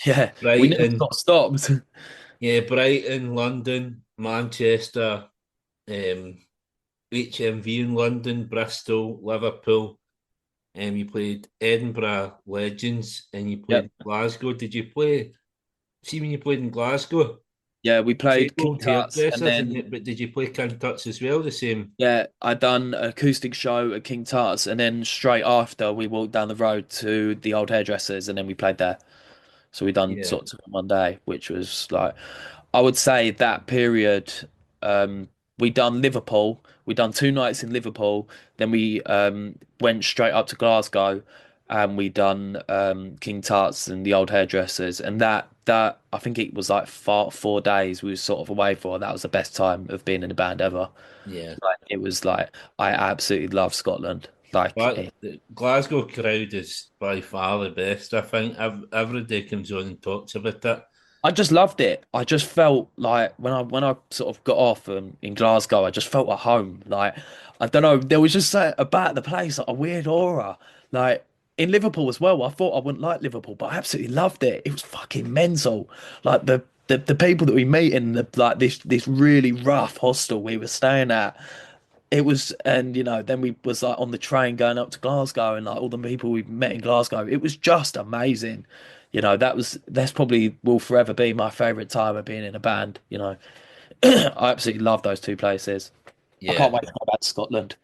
yeah, we never Brighton, got stopped. yeah, Brighton, London, Manchester, HMV in London, Bristol, Liverpool. You played Edinburgh Legends, and you Yep. played Glasgow. Did you play? See when you played in Glasgow? Yeah, we Say played King old Tut's, and hairdressers, then but did you play King Tut's as well? The same. yeah, I done an acoustic show at King Tut's, and then straight after we walked down the road to the old hairdressers, and then we played there. So we done Yeah, sort of two in one day, which was like, I would say that period, um, we done Liverpool. We done 2 nights in Liverpool. Then we went straight up to Glasgow, and we done King Tut's and the old hairdressers. And that I think it was like 4 days we was sort of away for. That was the best time of being in a band ever. yeah. Like it was like I absolutely love Scotland. Like But the Glasgow crowd is by far the best. I think every day comes on and talks about it. I just loved it. I just felt like when I sort of got off in Glasgow, I just felt at home. Like I don't know, there was just about the place like a weird aura. Like in Liverpool as well. I thought I wouldn't like Liverpool, but I absolutely loved it. It was fucking mental. Like the people that we meet in like this really rough hostel we were staying at. It was, and then we was like on the train going up to Glasgow, and like all the people we met in Glasgow. It was just amazing. That's probably will forever be my favorite time of being in a band. I absolutely love those two places. I Yeah, can't wait to go back to Scotland.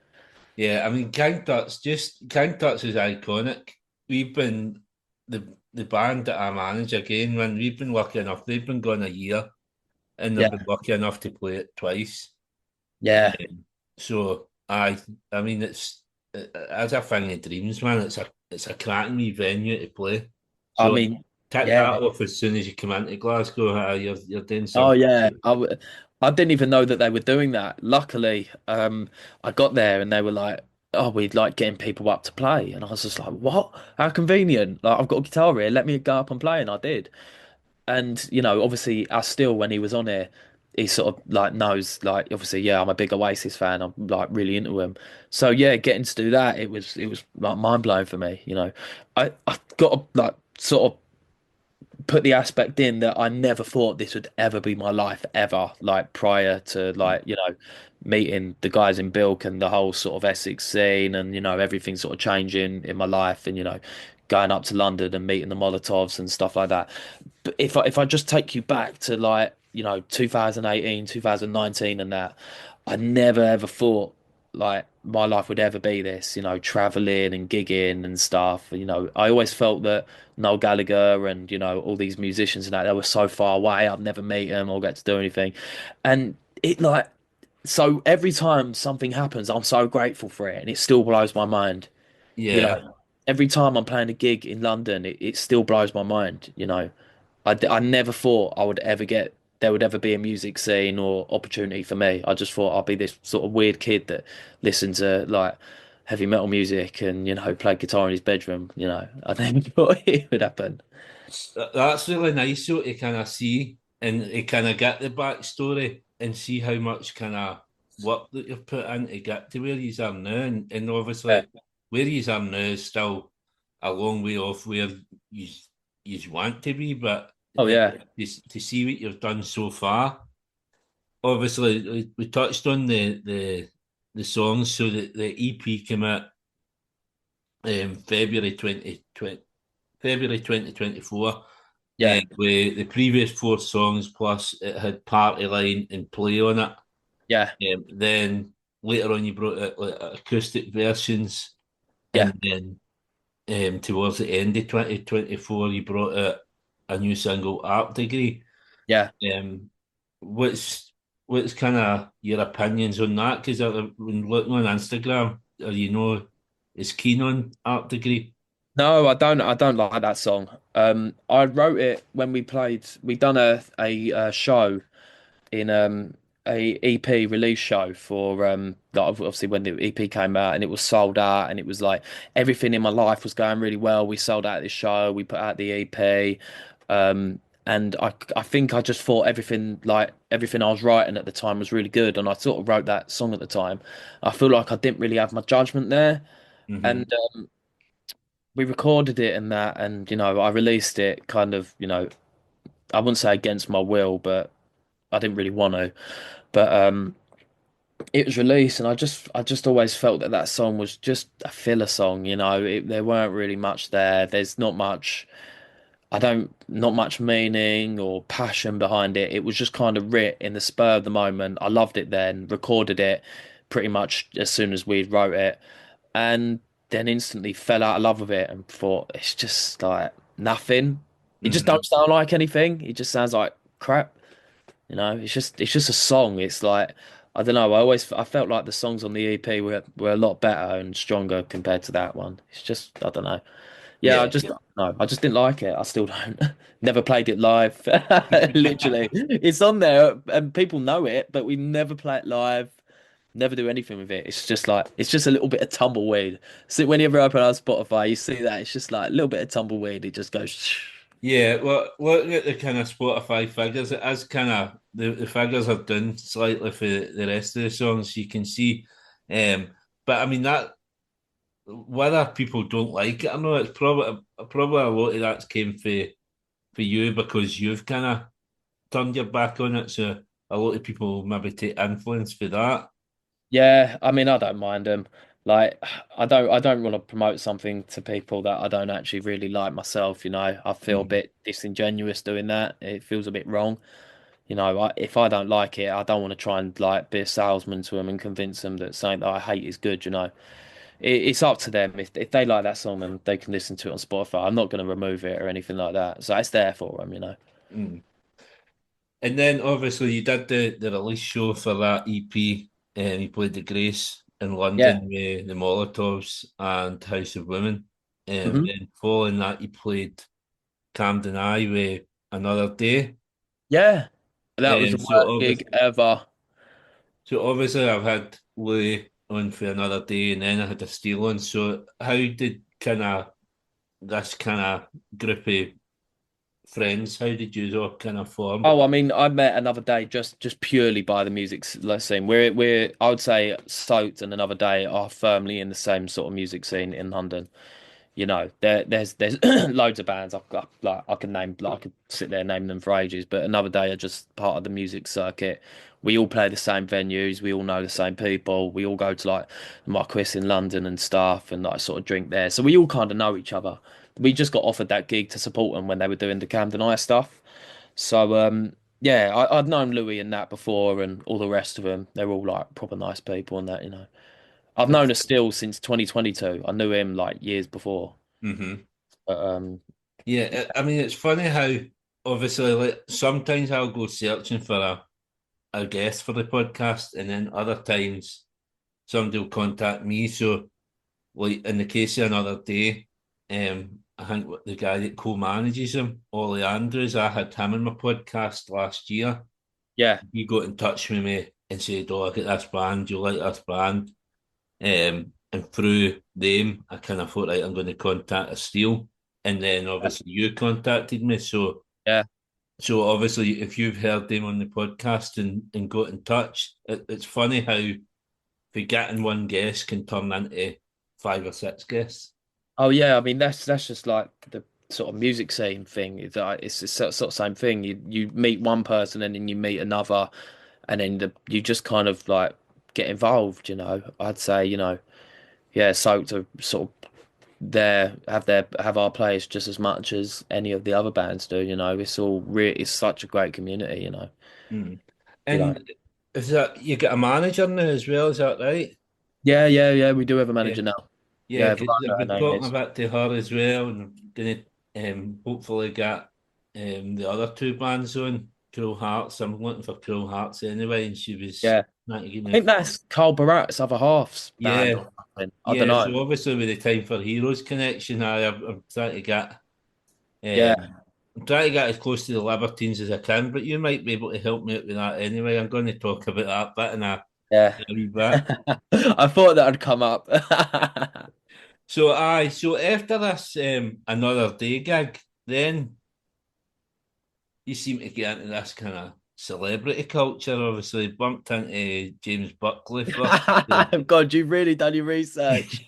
yeah. I mean, King Tut's is iconic. We've been the band that I manage again. When we've been lucky enough, they've been gone a year, and they've Yeah, been lucky enough to play it twice. yeah. So I mean, as a thing of dreams, man. It's a cracking wee venue to play. I So mean, tick yeah. that off as soon as you come into Glasgow. You're doing Oh something. yeah. I didn't even know that they were doing that. Luckily, I got there and they were like, "Oh, we'd like getting people up to play," and I was just like, "What? How convenient! Like, I've got a guitar here. Let me go up and play," and I did. And obviously, Astile when he was on here, he sort of like knows, like, obviously, yeah, I'm a big Oasis fan. I'm like really into him. So yeah, getting to do that, it was like mind blowing for me. I got to like sort of put the aspect in that I never thought this would ever be my life ever, like prior to like, meeting the guys in Bilk and the whole sort of Essex scene and, everything sort of changing in my life and, going up to London and meeting the Molotovs and stuff like that. But if I just take you back to like, 2018, 2019 and that, I never ever thought like my life would ever be this, traveling and gigging and stuff. I always felt that Noel Gallagher and all these musicians and that they were so far away. I'd never meet them or get to do anything, and it like so every time something happens, I'm so grateful for it, and it still blows my mind. You Yeah, know, every time I'm playing a gig in London, it still blows my mind. I never thought I would ever get there would ever be a music scene or opportunity for me. I just thought I'd be this sort of weird kid that listened to like heavy metal music and played guitar in his bedroom. I never thought it would happen. that's really nice so to kind of see and to kind of get the backstory and see how much kind of work that you've put in to get to where you are now. And Yeah. obviously, where you are now is still a long way off where you you want to be, but Oh yeah, to see what you've done so far. Obviously, we touched on the songs, so the EP came out February 2024. yeah, With the previous four songs, plus it had Party Line and Play on it. yeah, Then later on, you brought out like acoustic versions, yeah, and then towards the end of 2024, you brought out a new single, Art Degree. yeah. Um, what's kind of your opinions on that? Because when looking on Instagram, are you know is keen on Art Degree? No, I don't. I don't like that song. I wrote it when we done a show in a EP release show for like obviously when the EP came out and it was sold out and it was like everything in my life was going really well. We sold out this show, we put out the EP, and I think I just thought everything I was writing at the time was really good, and I sort of wrote that song at the time. I feel like I didn't really have my judgment there, Hmm. and we recorded it and that, and I released it kind of I wouldn't say against my will, but I didn't really want to. But it was released, and I just always felt that that song was just a filler song. There weren't really much there. There's not much. Not much meaning or passion behind it. It was just kind of writ in the spur of the moment. I loved it then, recorded it pretty much as soon as we wrote it, and then instantly fell out of love with it and thought it's just like nothing. It just Hmm. don't sound like anything. It just sounds like crap. It's just a song. It's like I don't know. I felt like the songs on the EP were a lot better and stronger compared to that one. It's just I don't know. Yeah, I Yeah. just no, I just didn't like it. I still don't. Never played it live. Literally, it's on there and people know it, but we never play it live. Never do anything with it. It's just a little bit of tumbleweed. So whenever I open up Spotify, you see that it's just like a little bit of tumbleweed. It just goes. Yeah, well, looking at the kind of Spotify figures, it is kind of the figures are down slightly for the rest of the songs. You can see, um, but I mean that whether people don't like it or not, it's probably a lot of that came for you because you've kind of turned your back on it. So a lot of people maybe take influence for that. Yeah, I mean, I don't mind them. Like, I don't want to promote something to people that I don't actually really like myself. I feel a Mhm. bit disingenuous doing that. It feels a bit wrong. If I don't like it, I don't want to try and like be a salesman to them and convince them that something that I hate is good. It's up to them. If they like that song, then they can listen to it on Spotify. I'm not going to remove it or anything like that. So it's there for them. Mm. And then obviously you did the release show for that EP, and you played the Grace in Yeah. London with the Molotovs and House of Women. hmm And following that, you played Camden Eye with Another Day. Yeah. That was the And so worst obviously, gig ever. so obviously I've had Louis on for Another Day, and then I had a Steele on. So how did kind of this kind of group of friends, how did you all kind of form? Oh, I mean, I met Another Day just purely by the music scene. We're I would say Soaked and Another Day are firmly in the same sort of music scene in London. There's loads of bands I can name, like I could sit there and name them for ages, but Another Day are just part of the music circuit. We all play the same venues, we all know the same people, we all go to like the Marquis in London and stuff, and like sort of drink there, so we all kind of know each other. We just got offered that gig to support them when they were doing the Camden Eye stuff. So yeah, I'd known Louis and that before, and all the rest of them. They're all like proper nice people and that. I've known Astile since 2022. I knew him like years before. Mm-hmm. But Yeah, I mean, it's funny how obviously, like sometimes I'll go searching for a guest for the podcast, and then other times somebody will contact me. So, like in the case of Another Day, I think the guy that co-manages him, Ollie Andrews, I had him in my podcast last year. yeah, He got in touch with me and said, "Oh, I get this band. You like this band?" And through them, I kind of thought, right, I'm going to contact a Steel, and then obviously you contacted me. So, yeah. so obviously, if you've heard them on the podcast and got in touch, it's funny how forgetting one guest can turn into five or six guests. Oh yeah, I mean that's just like the sort of music scene thing. It's the sort of same thing. You meet one person and then you meet another, and then you just kind of like get involved. I'd say yeah, Soaked are sort of have our players just as much as any of the other bands do. It's such a great community. Mm. You know. And is that you get a manager now as well? Is that right? Yeah, yeah, yeah. We do have a Yeah, manager now. yeah. Yeah, Because I've Verona, her been name talking is. about to her as well, and I'm gonna hopefully get the other two bands on Cruel Hearts. I'm looking for Cruel Hearts anyway, and she was Yeah, trying to give I me. think that's Carl Barat's other half's band Yeah, or something. I don't yeah. know. So obviously with the Time for Heroes connection, I'm trying to get Yeah, I'm trying to get as close to the Libertines as I can, but you might be able to help me out with that anyway. I'm going to talk about that bit yeah. in a wee bit. I thought that would come up. So after this Another Day gig, then you seem to get into this kind of celebrity culture. Obviously, bumped into James Buckley first. God, you've really done your research.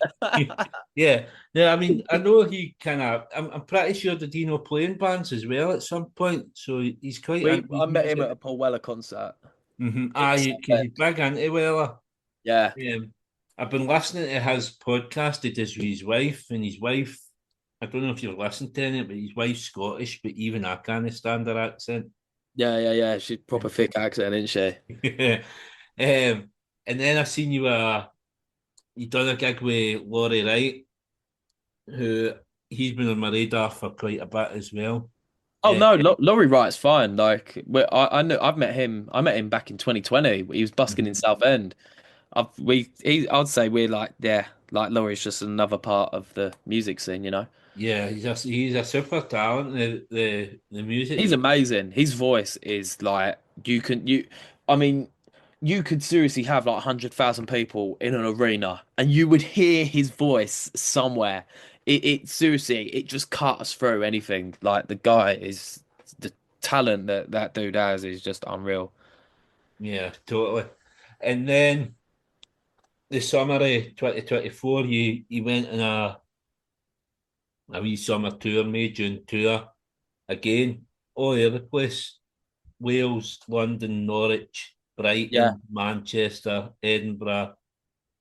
Yeah, yeah. I mean, I know he kind of. I'm pretty sure that he know playing bands as well at some point. So he's quite into I his met him at a music. Paul Weller concert Mm-hmm. in Because he's Southend. big into Weller. Yeah, I've been listening to his podcast he does with his wife, and his wife. I don't know if you've listened to it, but his wife's Scottish, but even I can't stand her accent. yeah, yeah, yeah. She's proper thick accent, isn't she? Yeah. And then I seen you done a gig with Laurie Wright, who he's been on my radar for quite a bit as well. Oh Uh, no, Laurie Wright's fine. Like, I know I've met him. I met him back in 2020. He was busking in mhm. Southend. I'd say we're like, yeah, like Laurie's just another part of the music scene. Yeah, he's a super talent. The music He's he amazing. His voice is like I mean, you could seriously have like 100,000 people in an arena and you would hear his voice somewhere. It seriously, it just cuts through anything. Like the guy is the talent that dude has is just unreal. yeah, totally. And then the summer of 2024, you went on a wee summer tour, May June tour again, all over the place. Wales, London, Norwich, Yeah, Brighton, Manchester, Edinburgh.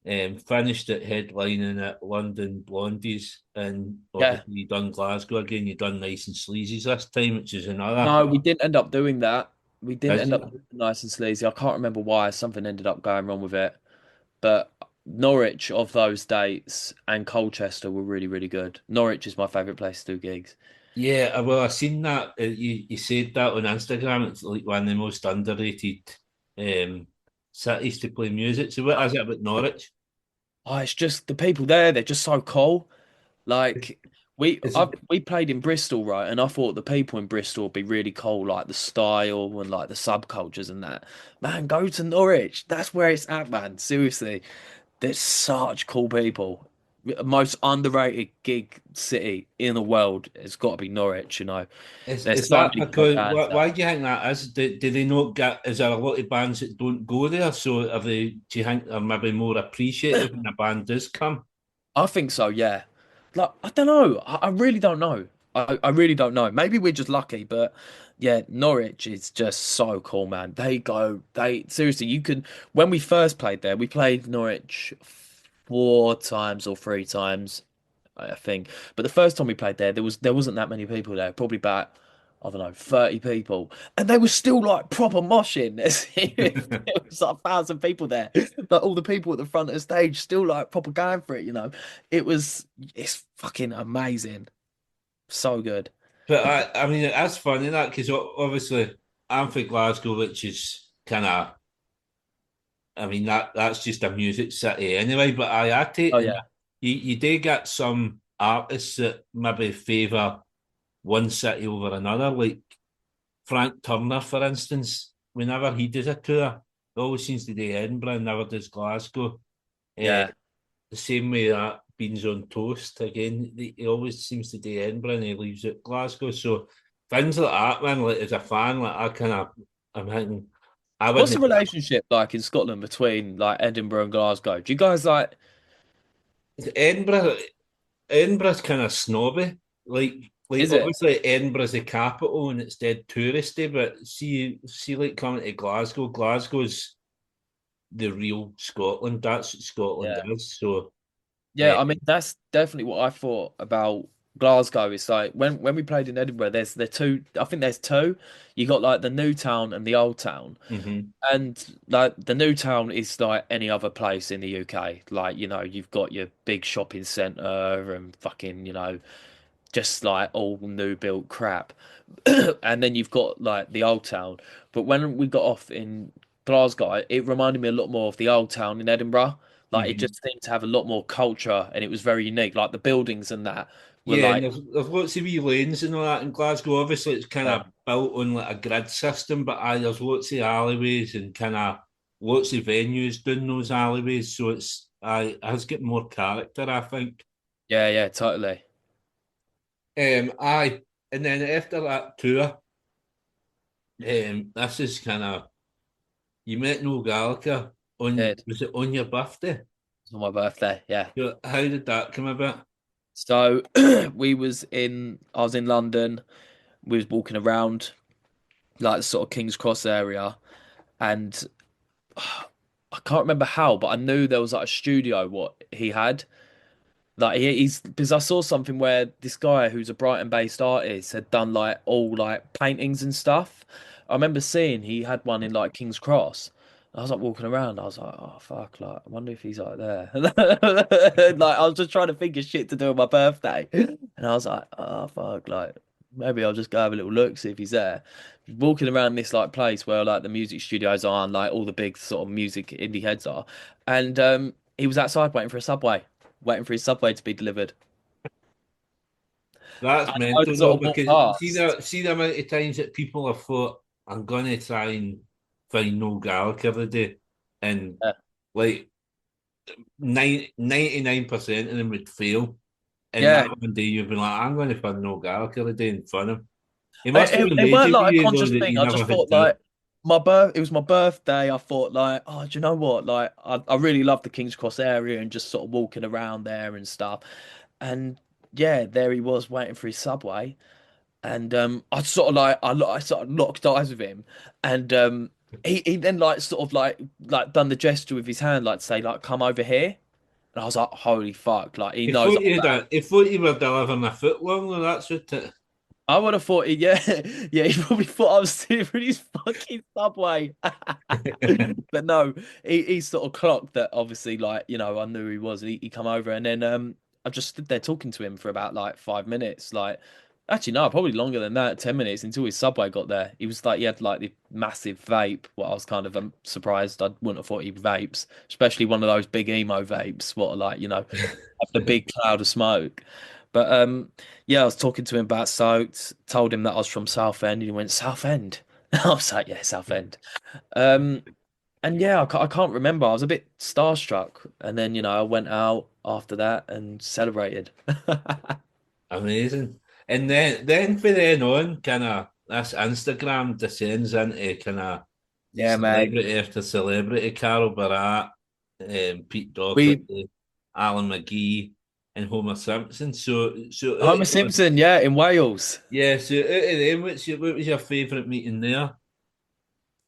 Finished at headlining at London Blondies, and yeah. obviously you done Glasgow again. You done Nice and Sleazy's this time, which is another. No, we didn't end up doing that. We didn't Is end it? up doing it nice and sleazy. I can't remember why. Something ended up going wrong with it. But Norwich of those dates and Colchester were really, really good. Norwich is my favourite place to do gigs. Yeah, well, I seen that. You said that on Instagram. It's like one of the most underrated um, cities to play music. So, what is it about Norwich? Oh, it's just the people there, they're just so cool. Is, Like is it, we played in Bristol, right? And I thought the people in Bristol would be really cool, like the style and like the subcultures and that. Man, go to Norwich. That's where it's at, man. Seriously. There's such cool people. Most underrated gig city in the world has got to be Norwich, you know. There's is so that many great because bands there. why do you think that is? Do they not get? Is there a lot of bands that don't go there? So, are they? Do you think they're maybe more appreciative when a band does come? I think so, yeah. Like, I don't know. I really don't know. I really don't know. Maybe we're just lucky, but yeah, Norwich is just so cool, man. They seriously, you can, when we first played there, we played Norwich 4 times or 3 times. I think. But the first time we played there, there wasn't that many people there. Probably about I don't know 30 people, and they were still like proper moshing. There was like 1,000 people there, but all the people at the front of the stage still like proper going for it. You know, it's fucking amazing, so good. But I mean, that's funny that because obviously I'm from Glasgow, which is kind of, I mean that's just a music city anyway. But I take Oh and yeah, you do get some artists that maybe favour one city over another, like Frank Turner, for instance. Whenever he does a tour, he always seems to do Edinburgh and never does Glasgow. Uh, yeah. the same way that Beans on Toast again, he always seems to do Edinburgh and he leaves at Glasgow. So things like that, man. Like as a fan, like I'm thinking, I What's the wouldn't. relationship like in Scotland between like Edinburgh and Glasgow? Do you guys like? Edinburgh, Edinburgh's kind of snobby. Like Is it? obviously Edinburgh's the capital and it's dead touristy, but see, like coming to Glasgow, Glasgow's the real Scotland. That's what Scotland Yeah. is. So, uh, Yeah, I mean that's definitely what I thought about Glasgow. It's like when we played in Edinburgh, there's the two. I think there's two. You got like the new town and the old town, mhm. and like the new town is like any other place in the UK. Like you've got your big shopping centre and fucking just like all new built crap. And then you've got like the old town. But when we got off in Glasgow, it reminded me a lot more of the old town in Edinburgh. Like it Mhm. just seemed to have a lot more culture and it was very unique. Like the buildings and that were Yeah, and like, there's lots of wee lanes and all that in Glasgow. Obviously, it's kind yeah, of built on like a grid system, but there's lots of alleyways and kind of lots of venues doing those alleyways. So it has got more character, I think. yeah, yeah, totally. Aye, and then after that tour, this is kind of you met Noel Gallagher on Did was it on your birthday? on my birthday, yeah. So how did that come about? So I was in London. We was walking around like the sort of King's Cross area, and I can't remember how, but I knew there was like a studio what he had. Like he's because I saw something where this guy who's a Brighton-based artist had done like all like paintings and stuff. I remember seeing he had one in like King's Cross. I was like walking around. I was like, oh fuck! Like I wonder if he's like there. Like I was just trying to think of shit to do on my birthday, and I was like, oh fuck! Like maybe I'll just go have a little look, see if he's there. Walking around this like place where like the music studios are and like all the big sort of music indie heads are, and he was outside waiting for a subway waiting for his subway to be delivered. That's And I mental sort though, of walked because see past. the see the amount of times that people have thought I'm gonna try and find Noel Gallagher today, and Yeah, like 99% of them would fail. And yeah. that one day you'd be like, I'm gonna find Noel Gallagher today and fun him. He It, must have it, been it weren't lazy with like a you though conscious that thing. you I never just had thought to. like it was my birthday. I thought like, oh, do you know what? Like I really love the King's Cross area and just sort of walking around there and stuff. And yeah, there he was waiting for his subway. And I sort of like I sort of locked eyes with him, and he then like sort of like done the gesture with his hand like to say like come over here. And I was like, holy fuck! Like he knows I'm He thought you were delivering a foot long though, that's what it. I would have thought, yeah, yeah, he probably thought I was stealing from his fucking subway. But no, he sort of clocked that. Obviously, like I knew who he was. He come over, and then I just stood there talking to him for about like 5 minutes. Like, actually, no, probably longer than that, 10 minutes until his subway got there. He was like, he had like the massive vape. Well, I was kind of surprised. I wouldn't have thought he vapes, especially one of those big emo vapes. What are like have the big cloud of smoke. But yeah, I was talking to him about Soaked. Told him that I was from Southend, and he went Southend. I was like, yeah, Southend. Um, and yeah, I can't remember. I was a bit starstruck, and then I went out after that and celebrated. Amazing. And then for then on, kind of this Instagram descends into kind of Yeah, mate. celebrity after celebrity. Carol Barat, Pete We Doherty, Alan McGee, and Homer Simpson. So Homer Simpson, yeah, in Wales. yeah. So out of them, what was your favourite meeting there?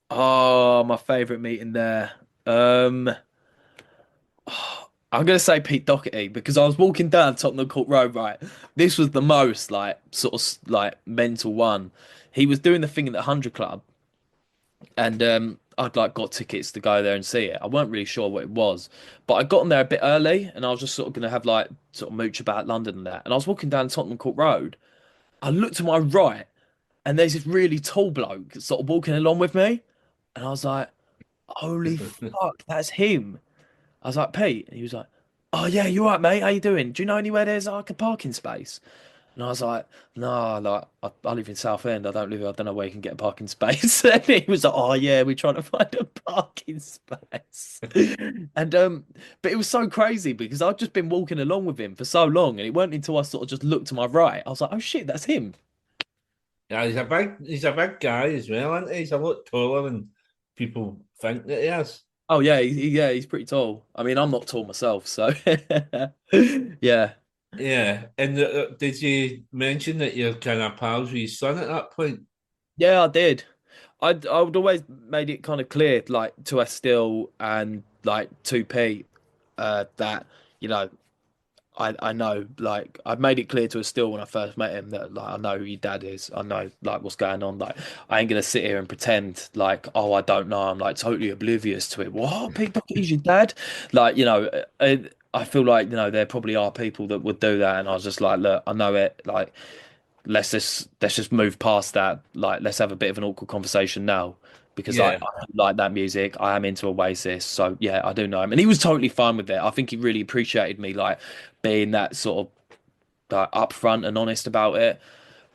Oh, my favourite meeting there. Um, I'm gonna say Pete Doherty because I was walking down Tottenham Court Road, right? This was the most like sort of like mental one. He was doing the thing in the 100 Club, and I'd like got tickets to go there and see it. I weren't really sure what it was, but I got on there a bit early, and I was just sort of gonna have like sort of mooch about London and that. And I was walking down Tottenham Court Road. I looked to my right, and there's this really tall bloke sort of walking along with me, and I was like, "Holy fuck, that's him!" I was like, "Pete," and he was like, "Oh yeah, you right, mate? How you doing? Do you know anywhere there's like a parking space?" And I was like, "No, like I live in Southend. I don't live. I don't know where you can get a parking space." And he was like, "Oh yeah, we're trying to find a parking space." And but it was so crazy because I'd just been walking along with him for so long, and it weren't until I sort of just looked to my right, I was like, "Oh shit, that's him." Yeah, he's a big guy as well, isn't he? He's a lot taller than people think that he is. Oh yeah, yeah, he's pretty tall. I mean, I'm not tall myself, so yeah. Yeah, and did you mention that you're kind of pals with his son at that point? Yeah, I did. I would always made it kind of clear, like to Astile and like to Pete, that you know I know like I made it clear to Astile when I first met him that like I know who your dad is. I know like what's going on. Like I ain't gonna sit here and pretend like oh I don't know. I'm like totally oblivious to it. What Pete Doherty's your dad? Like I feel like there probably are people that would do that, and I was just like look I know it like let's just move past that. Like, let's have a bit of an awkward conversation now because Yeah, I like that music. I am into Oasis, so yeah, I do know him, and he was totally fine with it. I think he really appreciated me like being that sort of upfront and honest about it.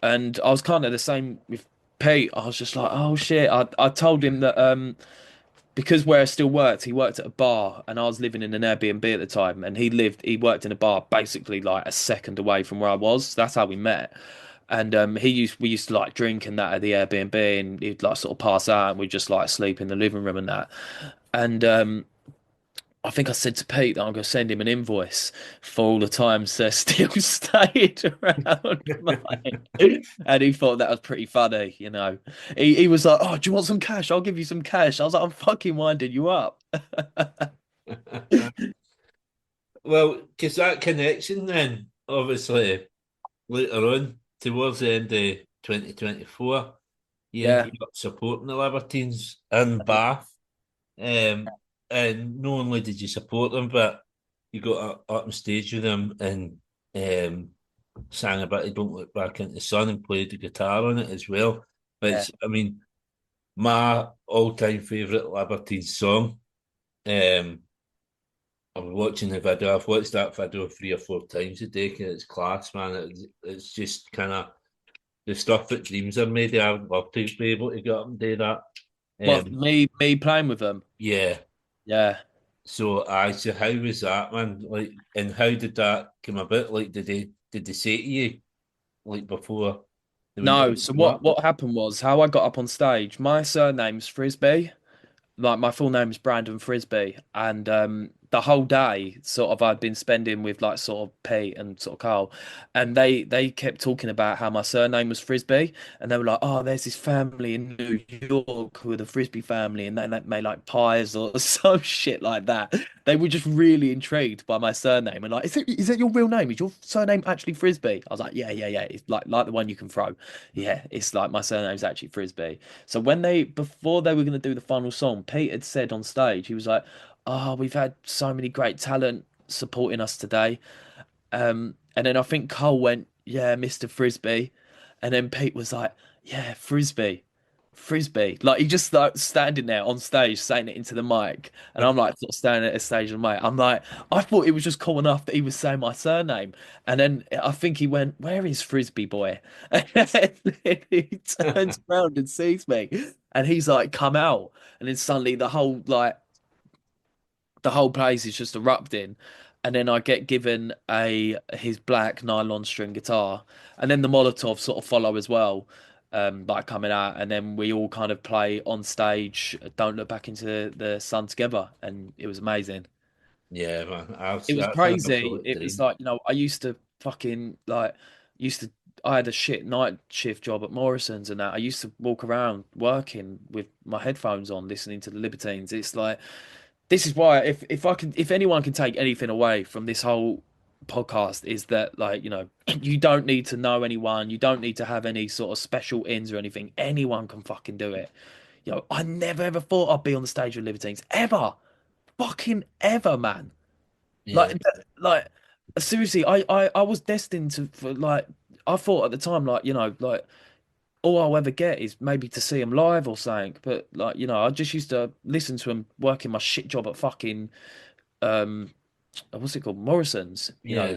And I was kind of the same with Pete. I was just like, oh shit. I told him that because where I still worked, he worked at a bar, and I was living in an Airbnb at the time, and he worked in a bar basically like a second away from where I was. That's how we met. And we used to like drink and that at the Airbnb, and he'd like sort of pass out, and we'd just like sleep in the living room and that. And I think I said to Pete that I'm going to send him an invoice for all the times they're still stayed around mine. And he thought that was pretty funny. He was like, "Oh, do you want some cash? I'll give you some cash." I was like, "I'm fucking winding you up." well, because that connection then, obviously, later on, towards the end of 2024, you Yeah. ended up supporting the Libertines in Bath. Um, and not only did you support them, but you got up on stage with them and sang about it, Don't Look Back into the Sun and played the guitar on it as well. But Yeah. I mean, my all-time favourite Libertines song. Um, I was watching the video. I've watched that video 3 or 4 times a day because it's class, man. It's just kind of the stuff that dreams are made of. I would love to be able to get up and do that. Well, Um, me playing with them. yeah. Yeah. So how was that, man? Like, and how did that come about? Like, did they say to you like before they went No, down to so come what up? what happened was how I got up on stage. My surname's Frisby. Like my full name is Brandon Frisby, and the whole day sort of I'd been spending with like sort of Pete and sort of Carl, and they kept talking about how my surname was Frisby, and they were like, oh, there's this family in New York who are the Frisby family, and they made like pies or some shit like that. They were just really intrigued by my surname and like, is it your real name? Is your surname actually Frisby? I was like, yeah. It's like the one you can throw. Yeah, it's like my surname's actually Frisby. So before they were going to do the final song, Pete had said on stage, he was like, oh, we've had so many great talent supporting us today. And then I think Cole went, yeah, Mr. Frisby. And then Pete was like, yeah, Frisby. Frisby. Like he just like standing there on stage saying it into the mic. And I'm like sort of standing at a stage and mic. I'm like, I thought it was just cool enough that he was saying my surname. And then I think he went, where is Frisby boy? And then he turns around and sees me. And he's like, come out. And then suddenly the whole place is just erupting, and then I get given a his black nylon string guitar, and then the Molotov sort of follow as well, like coming out, and then we all kind of play on stage "Don't Look Back into the Sun" together, and it was amazing. Yeah, man, It was that's an crazy. absolute It was dream. like, I used to fucking like used to I had a shit night shift job at Morrison's and that. I used to walk around working with my headphones on, listening to the Libertines. It's like this is why if anyone can take anything away from this whole podcast is that like you don't need to know anyone, you don't need to have any sort of special ins or anything. Anyone can fucking do it. I never ever thought I'd be on the stage with Libertines ever, fucking ever, man. Yeah, Like seriously, I was destined to for like I thought at the time like all I'll ever get is maybe to see him live or something. But like, I just used to listen to him working my shit job at fucking um, what's it called, Morrison's. yeah,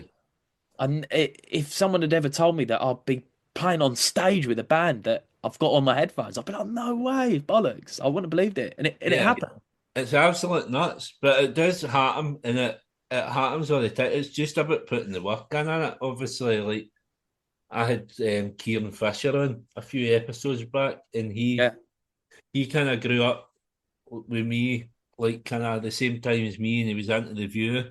And if someone had ever told me that I'd be playing on stage with a band that I've got on my headphones, I'd be like, no way, bollocks! I wouldn't have believed it, and it yeah. happened. It's absolute nuts, but it does happen, and it happens all the time. It's just about putting the work in it. Obviously, like I had Kieran Fisher on a few episodes back, and he Yeah, he kind of grew up with me, like kind of the same time as me, and he was into the View,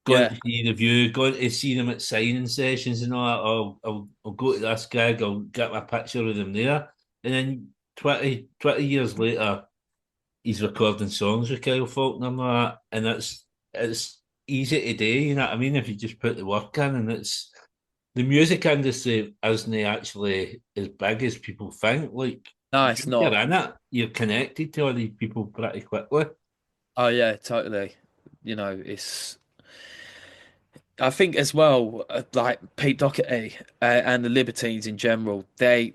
going to yeah, see the View, going to see them at signing sessions and all that. I'll go to this gig, I'll get my picture with him there, and then 20 years later, he's recording songs with Kyle Faulkner and all that, and it's easy to do, you know what I mean? If you just put the work in, and it's the music industry isn't actually as big as people think. Like no, it's once you're not. in it, you're connected to all these people pretty quickly. Oh yeah, totally. It's I think as well, like Pete Doherty and the Libertines in general, they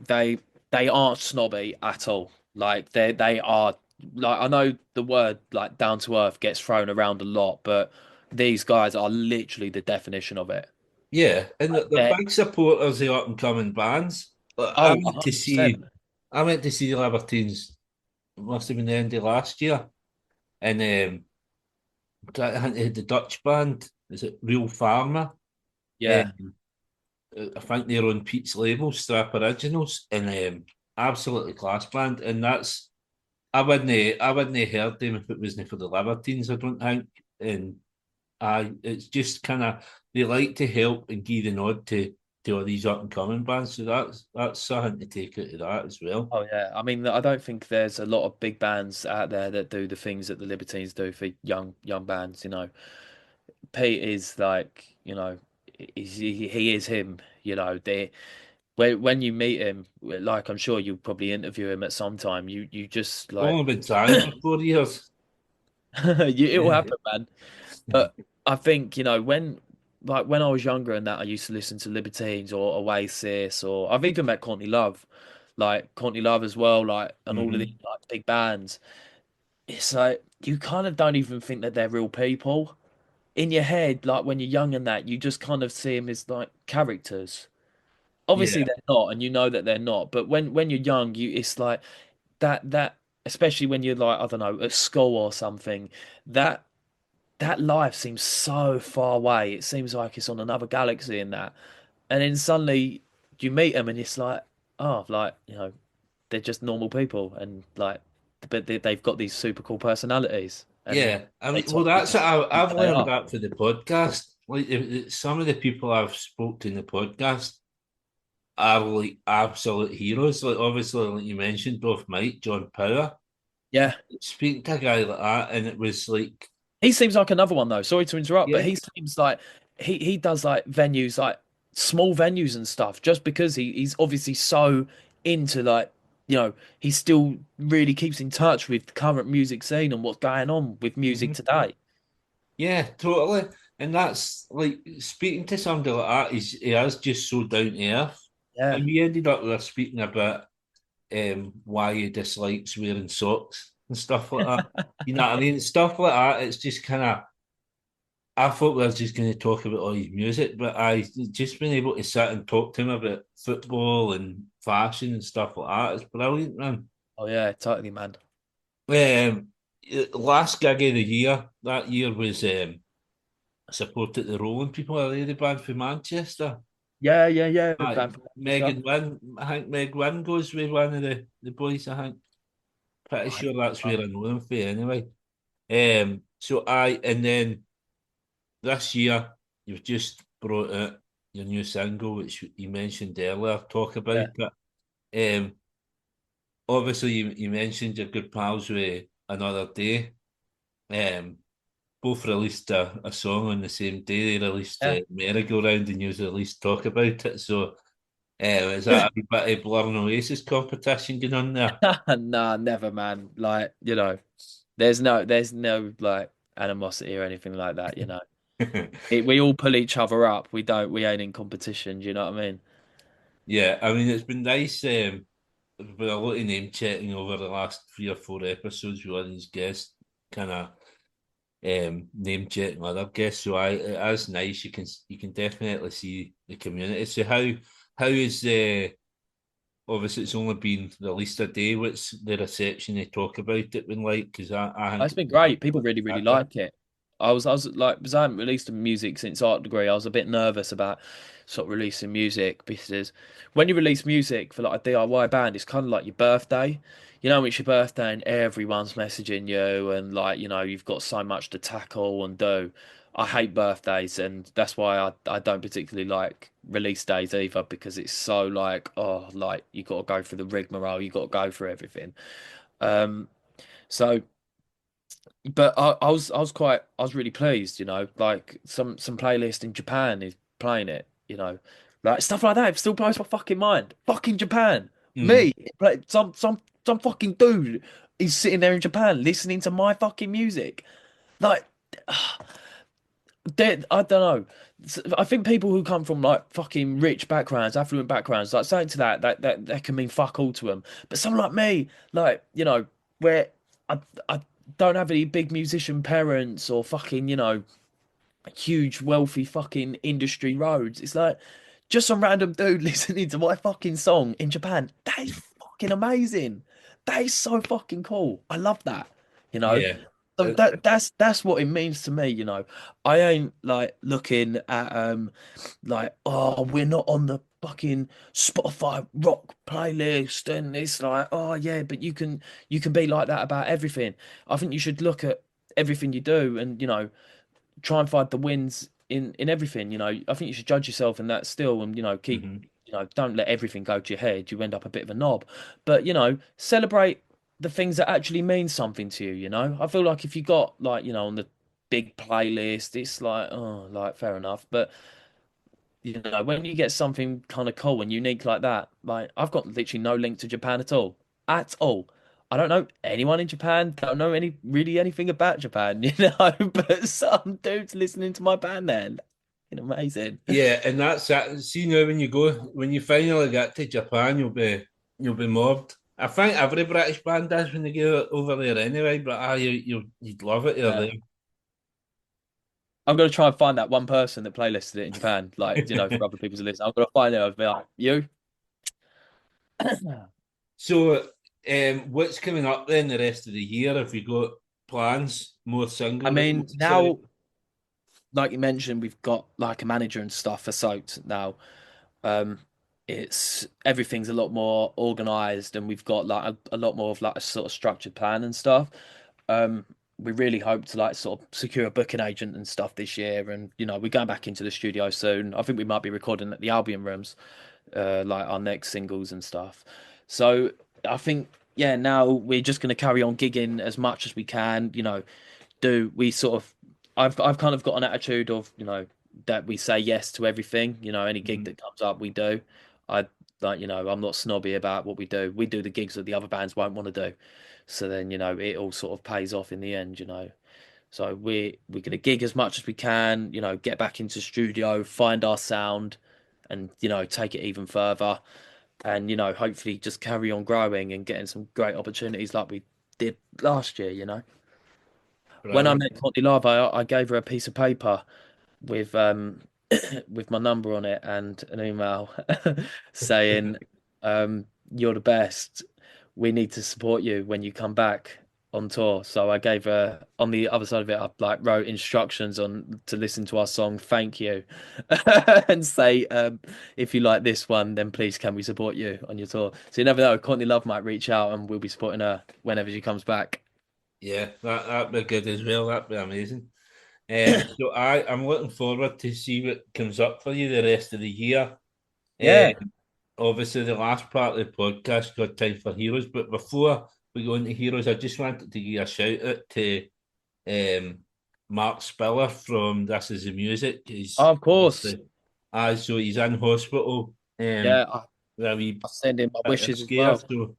aren't snobby at all. Like they are like I know the word like down to earth gets thrown around a lot, but these guys are literally the definition of it. Yeah, and they're They're, big supporters of up and coming bands. Like, oh, 100%. I went to see the Libertines. It must have been the end of last year, and I think they had the Dutch band. Is it Real Farmer? Yeah, Um, I think they're on Pete's label, Strap Originals, and absolutely class band. And I wouldn't have heard them if it wasn't for the Libertines. I don't think, and it's just kind of they like to help and give the nod to all these up and coming bands. So that's something to take out of that as well. oh yeah. I mean, I don't think there's a lot of big bands out there that do the things that the Libertines do for young bands. Pete is like, he is him. They when you meet him, like I'm sure you'll probably interview him at some time. You just like Only been trying for 4 years. it will Yeah. happen, man. But I think when I was younger and that I used to listen to Libertines or Oasis or I've even met Courtney Love as well, like and all of these Hmm. like big bands. It's like you kind of don't even think that they're real people in your head. Like when you're young and that, you just kind of see them as like characters. Obviously Yeah, they're not, and you know that they're not. But when you're young, it's like that especially when you're like I don't know at school or something. That that life seems so far away. It seems like it's on another galaxy in that. And then suddenly you meet them, and it's like oh, like they're just normal people, and like but they've got these super cool personalities. and Yeah, I they mean, well, top you that's what I've where they learned are. that for the podcast. Like some of the people I've spoke to in the podcast are like absolute heroes. Like obviously, like you mentioned, both Mike, John Power. Yeah, Speaking to a guy like that, and it was like, he seems like another one though. Sorry to interrupt, but yeah, he seems like he does like venues, like small venues and stuff, just because he's obviously so into like, he still really keeps in touch with the current music scene and what's going on with music mhm. today. Yeah, totally. And that's like speaking to somebody like that. He is just so down to earth. Yeah. And we ended up with speaking about why he dislikes wearing socks and stuff like that. You know what I mean? Stuff like that. It's just kind of. I thought we were just going to talk about all his music, but I just been able to sit and talk to him about football and fashion and stuff like that. It's brilliant, man. Oh yeah, totally, man. Um, last gig of the year that year was supported the Rolling people, a lady band from Manchester. Yeah, yeah, yeah. Aye, Band from Manchester. Megan Wynn. I think Meg Wynn goes with one of the boys. I think pretty I sure that's don't where I know them for anyway. So I and then this year you've just brought out your new single, which you mentioned earlier. Talk about Yeah. it. Obviously you mentioned you're good pals with Another Day. Um, both released a song on the same day. They released Yeah. Merry Go Round and you released Talk About It. So is that a wee bit of Blur and Oasis competition going on there? Nah, never, man. Like, there's no like animosity or anything like that, we all pull each other up. We ain't in competition, do you know what I mean? Yeah, I mean it's been nice. There's been a lot of name chatting over the last 3 or 4 episodes with all these guests, kind of name chatting other guests. So it is nice. You can definitely see the community. So how is obviously it's only been released a day. What's the reception they talk about it been like? Because I Oh, think it's it's been been great. People really, really fantastic. like it. I was like, because I haven't released music since art degree, I was a bit nervous about sort of releasing music because when you release music for like a DIY band, it's kind of like your birthday. It's your birthday and everyone's messaging you, and like, you've got so much to tackle and do. I hate birthdays, and that's why I don't particularly like release days either because it's so like, oh, like you got to go through the rigmarole, you got to go through everything. Um, so. But I was really pleased, like some playlist in Japan is playing it, like stuff like that. It still blows my fucking mind. Fucking Japan, Mhm. me, like some fucking dude is sitting there in Japan listening to my fucking music. Like, I don't know. I think people who come from like fucking rich backgrounds, affluent backgrounds, like saying to that can mean fuck all to them. But someone like me, like where I don't have any big musician parents or fucking huge wealthy fucking industry roads. It's like just some random dude listening to my fucking song in Japan. That is fucking amazing. That is so fucking cool. I love that. You know. Yeah. So that's what it means to me, I ain't like looking at like, oh, we're not on the fucking Spotify rock playlist, and it's like, oh yeah, but you can be like that about everything. I think you should look at everything you do and try and find the wins in everything. I think you should judge yourself in that still, and keep, Mhm. don't let everything go to your head. You end up a bit of a knob, but celebrate the things that actually mean something to you. I feel like if you got like on the big playlist, it's like, oh, like fair enough, but when you get something kind of cool and unique like that, like I've got literally no link to Japan at all. At all. I don't know anyone in Japan, don't know anything about Japan, but some dudes listening to my band then. Amazing. Yeah, and that's that. See now when you finally get to Japan, you'll be mobbed. I think every British band does when they go over there anyway. But you'd love it. You're Yeah. I'm gonna try and find that one person that playlisted it in Japan, like, there. for other people to listen. I'm gonna find it, I'll be like, you? So, what's coming up then the rest of the year? Have you got plans, more I single mean, releases? now, like you mentioned, we've got like a manager and stuff for Soaked now. Um, it's everything's a lot more organized, and we've got like a lot more of like a sort of structured plan and stuff. Um, we really hope to like sort of secure a booking agent and stuff this year. And we're going back into the studio soon. I think we might be recording at the Albion Rooms, like our next singles and stuff. So I think, yeah, now we're just going to carry on gigging as much as we can. Do we sort of? I've kind of got an attitude of that we say yes to everything. Any gig Mhm. that comes up, we do. I like I'm not snobby about what we do. We do the gigs that the other bands won't want to do. So then it all sort of pays off in the end. So we're gonna gig as much as we can. Get back into studio, find our sound, and take it even further. And hopefully just carry on growing and getting some great opportunities like we did last year. When I Brilliant. met Courtney Love, I gave her a piece of paper with with my number on it and an email saying, "You're the best. We need to support you when you come back on tour." So I gave her on the other side of it. I like wrote instructions on to listen to our song "Thank You" and say, "If you like this one, then please can we support you on your tour?" So you never know. Courtney Love might reach out and we'll be supporting her whenever she comes back. Yeah, that'd be good as well. That'd be amazing. So I'm looking forward to see what comes up for you the rest of the year. Yeah. Obviously, the last part of the podcast got time for heroes, but before we go into heroes, I just wanted to give a shout out to um, Mark Spiller from This Is the Music. He's Of course. obviously, so he's in hospital, Yeah. with a wee I send in my bit of wishes as scare. well.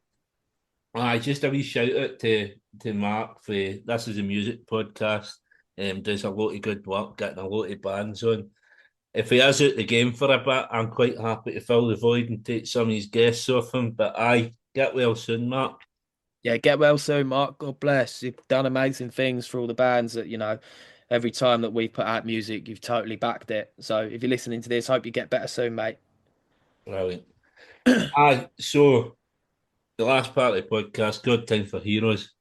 So just a wee shout out to Mark for This Is the Music podcast. Does a lot of good work, getting a lot of bands on. If he is out the game for a bit, I'm quite happy to fill the void and take some of his guests off him. But I get well soon, Mark. Yeah, get well soon, Mark. God bless. You've done amazing things for all the bands that, every time that we put out music, you've totally backed it. So if you're listening to this, hope you get better soon, mate. Brilliant. So the last part of the podcast, good time for heroes.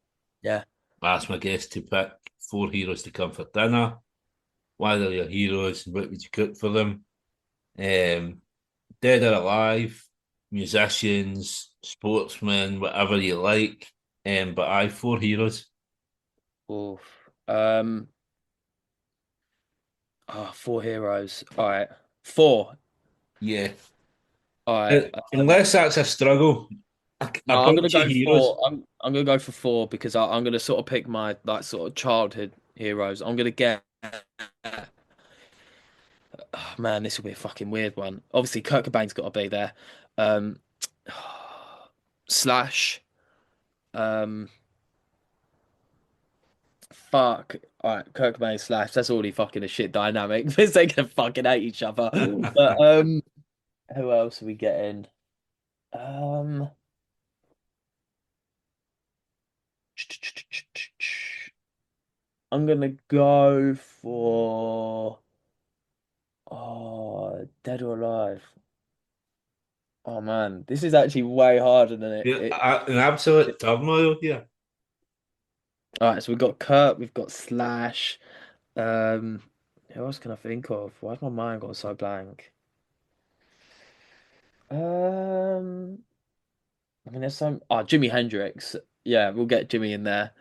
Yeah. I asked my guests to pick four heroes to come for dinner. Why they're your heroes and what would you cook for them? Um, Dead or alive, musicians, sportsmen, whatever you like. But I four heroes. Oof. Four heroes. All right. Four. Yeah. All right. Unless that's a struggle, a No, I'm gonna bunch of go heroes. four. I'm gonna go for four because I'm gonna sort of pick my like sort of childhood heroes. I'm gonna get. Oh, man, this will be a fucking weird one. Obviously, Kurt Cobain's got to be there. Um, Slash. Um, Fuck. All right, Kurt Cobain Slash. That's already fucking a shit dynamic because they can fucking hate each other. But who else are we getting? Um, I'm gonna go for Dead or Alive. Oh man, this is actually way harder than it. Yeah, an absolute turmoil here. All right, so we've got Kurt, we've got Slash. Um, who else can I think of? Why's my mind gone so blank? Um, I mean, there's some. Oh, Jimi Hendrix. Yeah, we'll get Jimmy in there.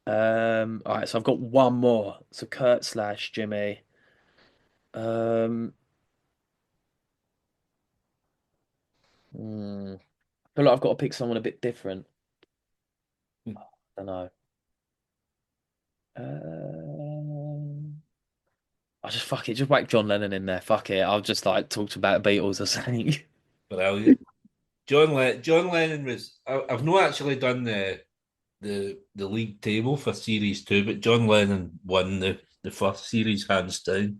All right, so I've got one more. So Kurt slash Jimmy. Um, I feel like I've got to pick someone a bit different. I don't know. I just fuck it. Just whack John Lennon in there. Fuck it. I'll just like talk about Beatles or something. Brilliant. John Lennon was. I've not actually done the league table for series two, but John Lennon won the first series hands down.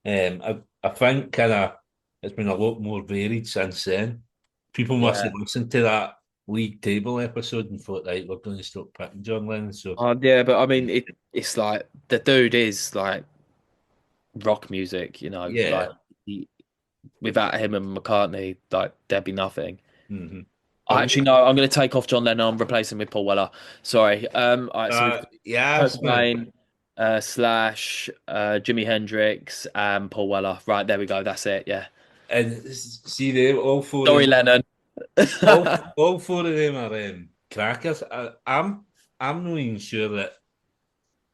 I think kind of it's been a lot more varied since then. People must Yeah. have listened to that league table episode and thought, right, we're going to stop picking John Lennon. So Yeah, but I mean, it's like the dude is like rock music. Like yeah. he, without him and McCartney, like there'd be nothing. Mm-hmm. I actually no, I'm going to take off John Lennon. I'm replacing with Paul Weller. Sorry. All right, so we've got Kurt Yes, man. Cobain, Slash, Jimi Hendrix, and Paul Weller. Right, there we go. That's it. Yeah. And see them, all four of Sorry, them, Lennon. all four of them are crackers. I'm not even sure that.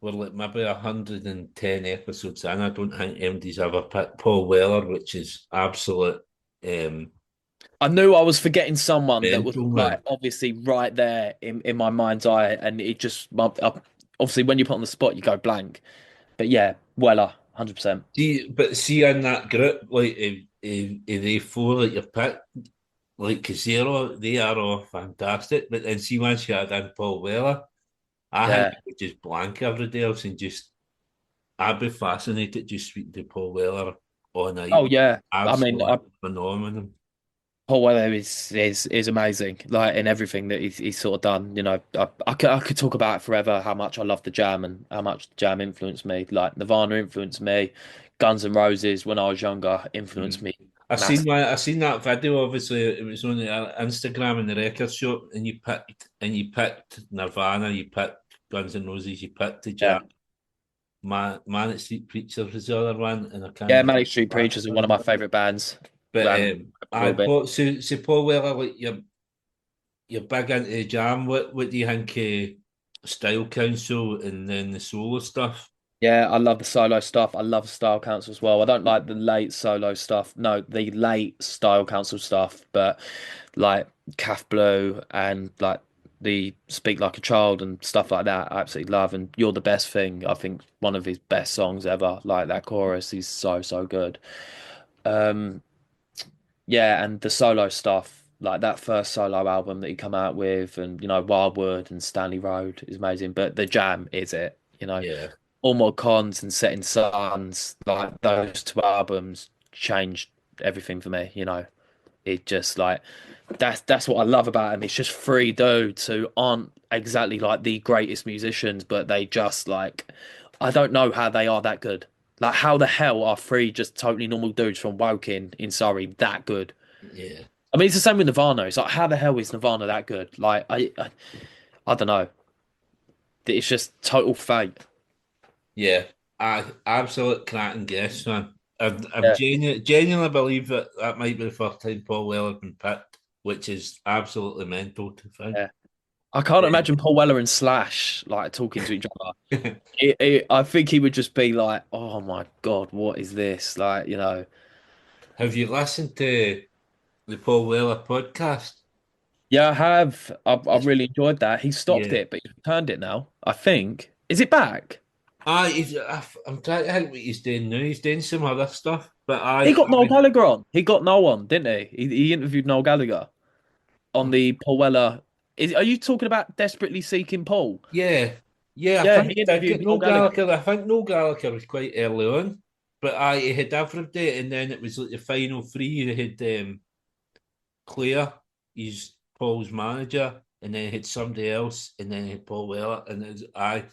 we're like maybe 110 episodes in. I don't think anybody's ever picked Paul Weller, which is absolute um, I knew I was forgetting someone that was mental, like man. obviously right there in my mind's eye, and it just obviously when you put on the spot, you go blank. But yeah, Weller, 100%. See in that group, like if they four that you picked, like Casero, they are all fantastic. But then see once you add in Paul Weller, I think Yeah. I would just blank everybody else and just I'd be fascinated just speaking to Paul Weller all night. Oh yeah. I mean, Absolute phenomenon. Paul Weller is amazing, like in everything that he's sort of done. You know, I could talk about it forever how much I love the Jam and how much the Jam influenced me. Like Nirvana influenced me, Guns N' Roses when I was younger influenced Mm. me massive. I seen that video. Obviously, it was on the Instagram in the record shop, and you picked Nirvana, you picked Guns N' Roses, you picked the Yeah, Jam. Manic Street Preachers was the other one, and I can't yeah. remember Manic Street the last Preachers are one of one. my favorite bands. But Um, a I little bit. Paul, so Paul Weller, like you're big into the Jam. What do you think? Style Council and then the solo stuff. Yeah, I love the solo stuff. I love Style Council as well. I don't like the late solo stuff. No, the late Style Council stuff, but like Calf Blue and like the Speak Like a Child and stuff like that, I absolutely love. And You're the Best Thing, I think one of his best songs ever. Like that chorus is so good. Um, yeah, and the solo stuff, like that first solo album that he come out with, and Wildwood and Stanley Road is amazing. But the Jam is it, Yeah, All More Cons and Setting Suns, like those two albums changed everything for me. It just like that's what I love about him. It's just three dudes who aren't exactly like the greatest musicians, but they just like I don't know how they are that good. Like how the hell are three just totally normal dudes from Woking in Surrey that good? yeah, I mean, it's the same with Nirvana. It's like how the hell is Nirvana that good? Like I don't know. It's just total fate. yeah. I absolute cracking guess, man. I've Yeah. genuinely believe that that might be the first time Paul Weller been picked, which is absolutely mental to think. Yeah. I can't imagine Paul Weller and Slash like talking to each other. Yeah. I think he would just be like, "Oh my God, what is this?" Have you listened to the Paul Weller podcast? Yeah, I have. I've It's really enjoyed that. He stopped yeah. it, but he's returned it now. I think. Is it back? I'm trying to think what he's doing now. He's doing some other stuff, but He got Noel Gallagher on. He got Noel on, didn't he? He interviewed Noel Gallagher on the Paul Weller. Are you talking about Desperately Seeking Paul? yeah, yeah. I Yeah, think he he did interviewed get Noel no Gallagher. Gallagher. I think no Gallagher was quite early on, but he had everybody, and then it was like the final three. They had Claire, he's Paul's manager, and then he had somebody else, and then he had Paul Weller, and it was I Is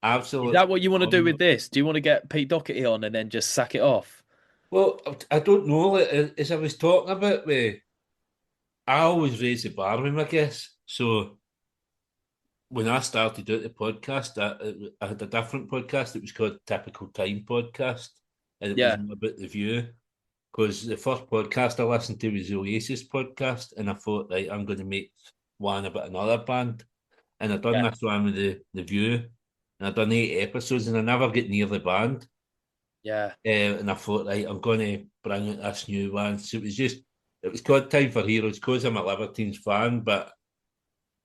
absolutely. that what you want to do with this? Do you want to get Pete Doherty on and then just sack it off? Well, I don't know. Like, as I was talking about, I always raise the bar with my guests. So when I started doing the podcast, I had a different podcast. It was called Typical Time Podcast, and it was Yeah, all about the view. Because the first podcast I listened to was the Oasis podcast, and I thought, right, I'm going to make one about another band. And I've done yeah, this one with the View, and I've done 8 episodes, and I never get near the band. yeah, And I thought, right, I'm going to bring out this new one. So it was called Time for Heroes because I'm a Libertines fan, but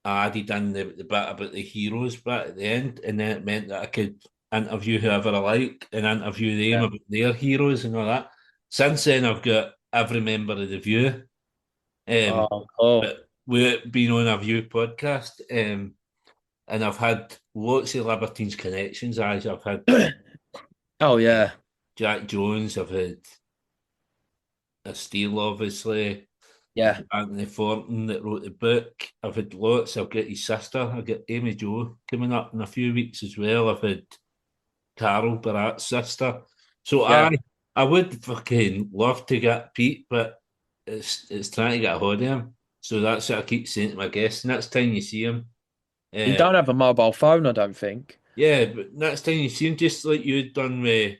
I added in the bit about the heroes bit at the end, and then it meant that I could interview whoever I like and interview them yeah. about their heroes and all that. Since then, I've got every member of the View, Oh, cool. but we've been on a View podcast, and I've had lots of Libertines connections. I've had Oh uh, yeah, Jack Jones, I've had Astile, obviously. I've yeah, had Anthony Thornton that wrote the book. I've had lots. I've got his sister. I've got Amy Jo coming up in a few weeks as well. I've had Carol Barat's sister. So yeah. I would fucking love to get Pete, but it's trying to get a hold of him. So that's what I keep saying to my guests. Next time you see him, He uh, don't have a mobile phone, I don't think. yeah, but next time you see him, just like you'd done with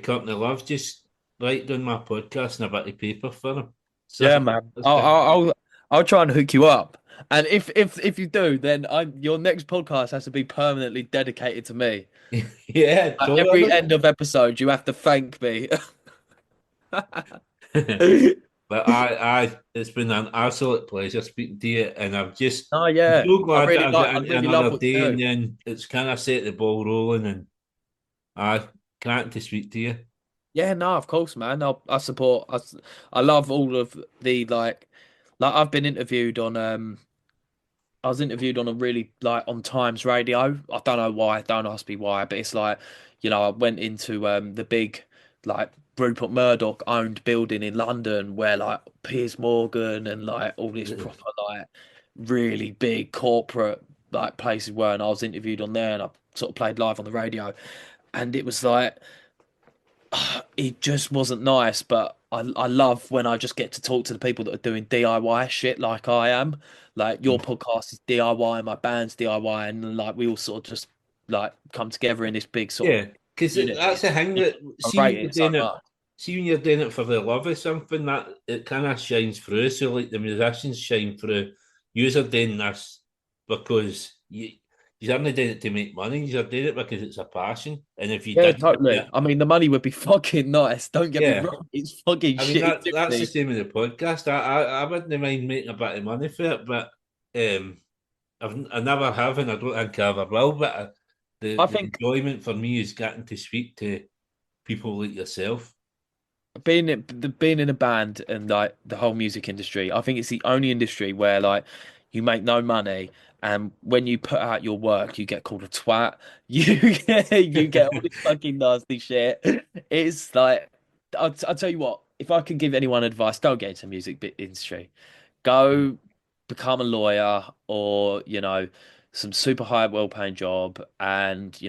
Company Love, just write down my podcast and a bit of paper for him. So Yeah, man. that's I'll kind I'll I'll, I'll try and hook you up. And if you do, then your next podcast has to be permanently dedicated to me. Yeah, At every totally. end of episode, you have to thank me. But it's been an absolute pleasure speaking to you, and Oh I'm yeah, so glad that I've got I into really love another what you day, do. and then it's kind of set the ball rolling, and I can't to speak to you. Yeah, no, of course, man. I support. I love all of the like I've been interviewed on. I was interviewed on a really like on Times Radio. I don't know why. Don't ask me why. But it's like, I went into the big like Rupert Murdoch owned building in London where like Piers Morgan and like all this proper like really big corporate like places were, and I was interviewed on there, and I sort of played live on the radio, and it was like it just wasn't nice, but I love when I just get to talk to the people that are doing DIY shit like I am. Like your podcast is DIY, my band's DIY, and like we all sort of just like come together in this big sort of Yeah, because unity. that's the thing that I rate it so much. see when you're doing it for the love of something, that it kind of shines through. So like the musicians shine through. You're doing this because you aren't doing it to make money. You're doing it because it's a passion. And if you Yeah, didn't, totally. I mean, the money would be fucking nice. Don't get me yeah, wrong. It's fucking I mean shitty that's the money. same with the podcast. I wouldn't mind making a bit of money for it, but um, I never have, and I don't think I ever will. But I the think enjoyment for me is getting to speak to people like yourself. being in a band and like the whole music industry, I think it's the only industry where like you make no money, and when you put out your work, you get called a twat. You get all this fucking nasty shit. It's like I'll tell you what, if I can give anyone advice, don't get into music industry. Go become a lawyer or, some super high, well-paying job, and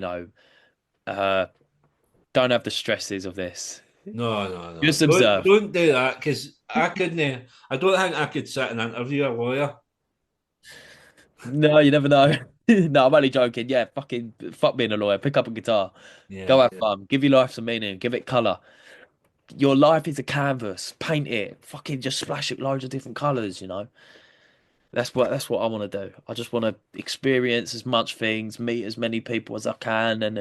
uh don't have the stresses of this. No, no, no. Just observe. Don't do that because I couldn't. I don't think I could sit and interview a lawyer. No, you never know. No, I'm only joking. Yeah, fucking fuck being a lawyer. Pick up a guitar. Go Yeah, have fun. Give your life some meaning. Give it color. Your life is a canvas. Paint it. Fucking just splash it loads of different colors. That's what I want to do. I just want to experience as much things, meet as many people as I can, and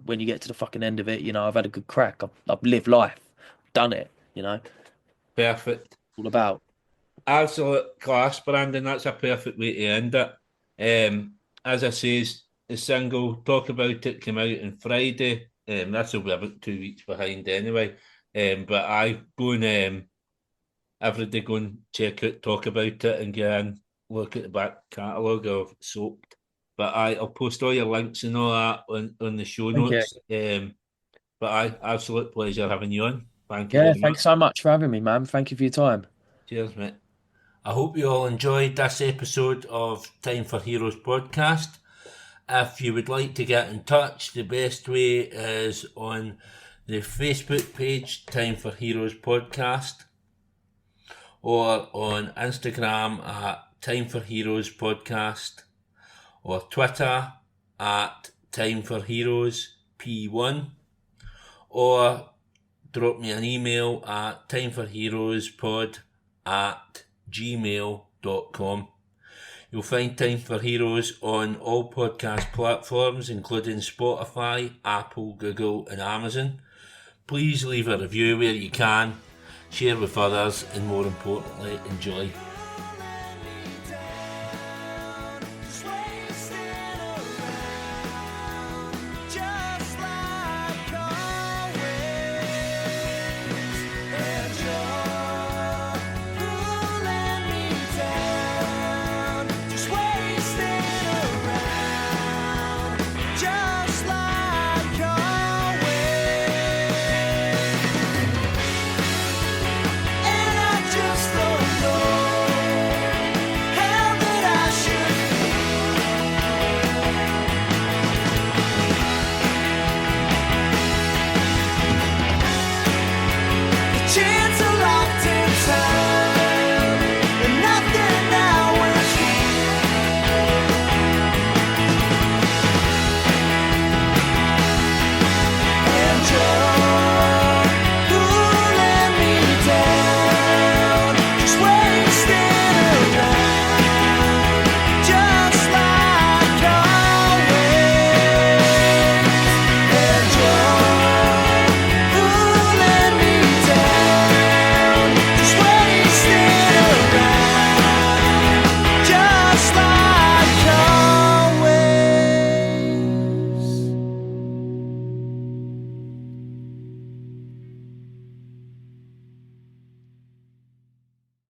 when you get to the fucking end of it, I've had a good crack. I've lived life. Done it, perfect. all about. Absolute class, Brandon. That's a perfect way to end it. As I says, the single "Talk About It" came out on Friday. This will be about 2 weeks behind anyway. But I go and every day go and check out "Talk About It" and go and look at the back catalogue of Soaked. But I'll post all your links and all that on the show Thank you. notes. But absolute pleasure having you on. Thank you Yeah, very much. thanks so much for having me, man. Thank you for your time. Cheers, mate. I hope you all enjoyed this episode of Time for Heroes podcast. If you would like to get in touch, the best way is on the Facebook page, Time for Heroes podcast, or on Instagram at Time for Heroes podcast, or Twitter at Time for Heroes P1, or drop me an email at timeforheroespod at gmail.com. You'll find Time for Heroes on all podcast platforms, including Spotify, Apple, Google, and Amazon. Please leave a review where you can, share with others, and more importantly, enjoy.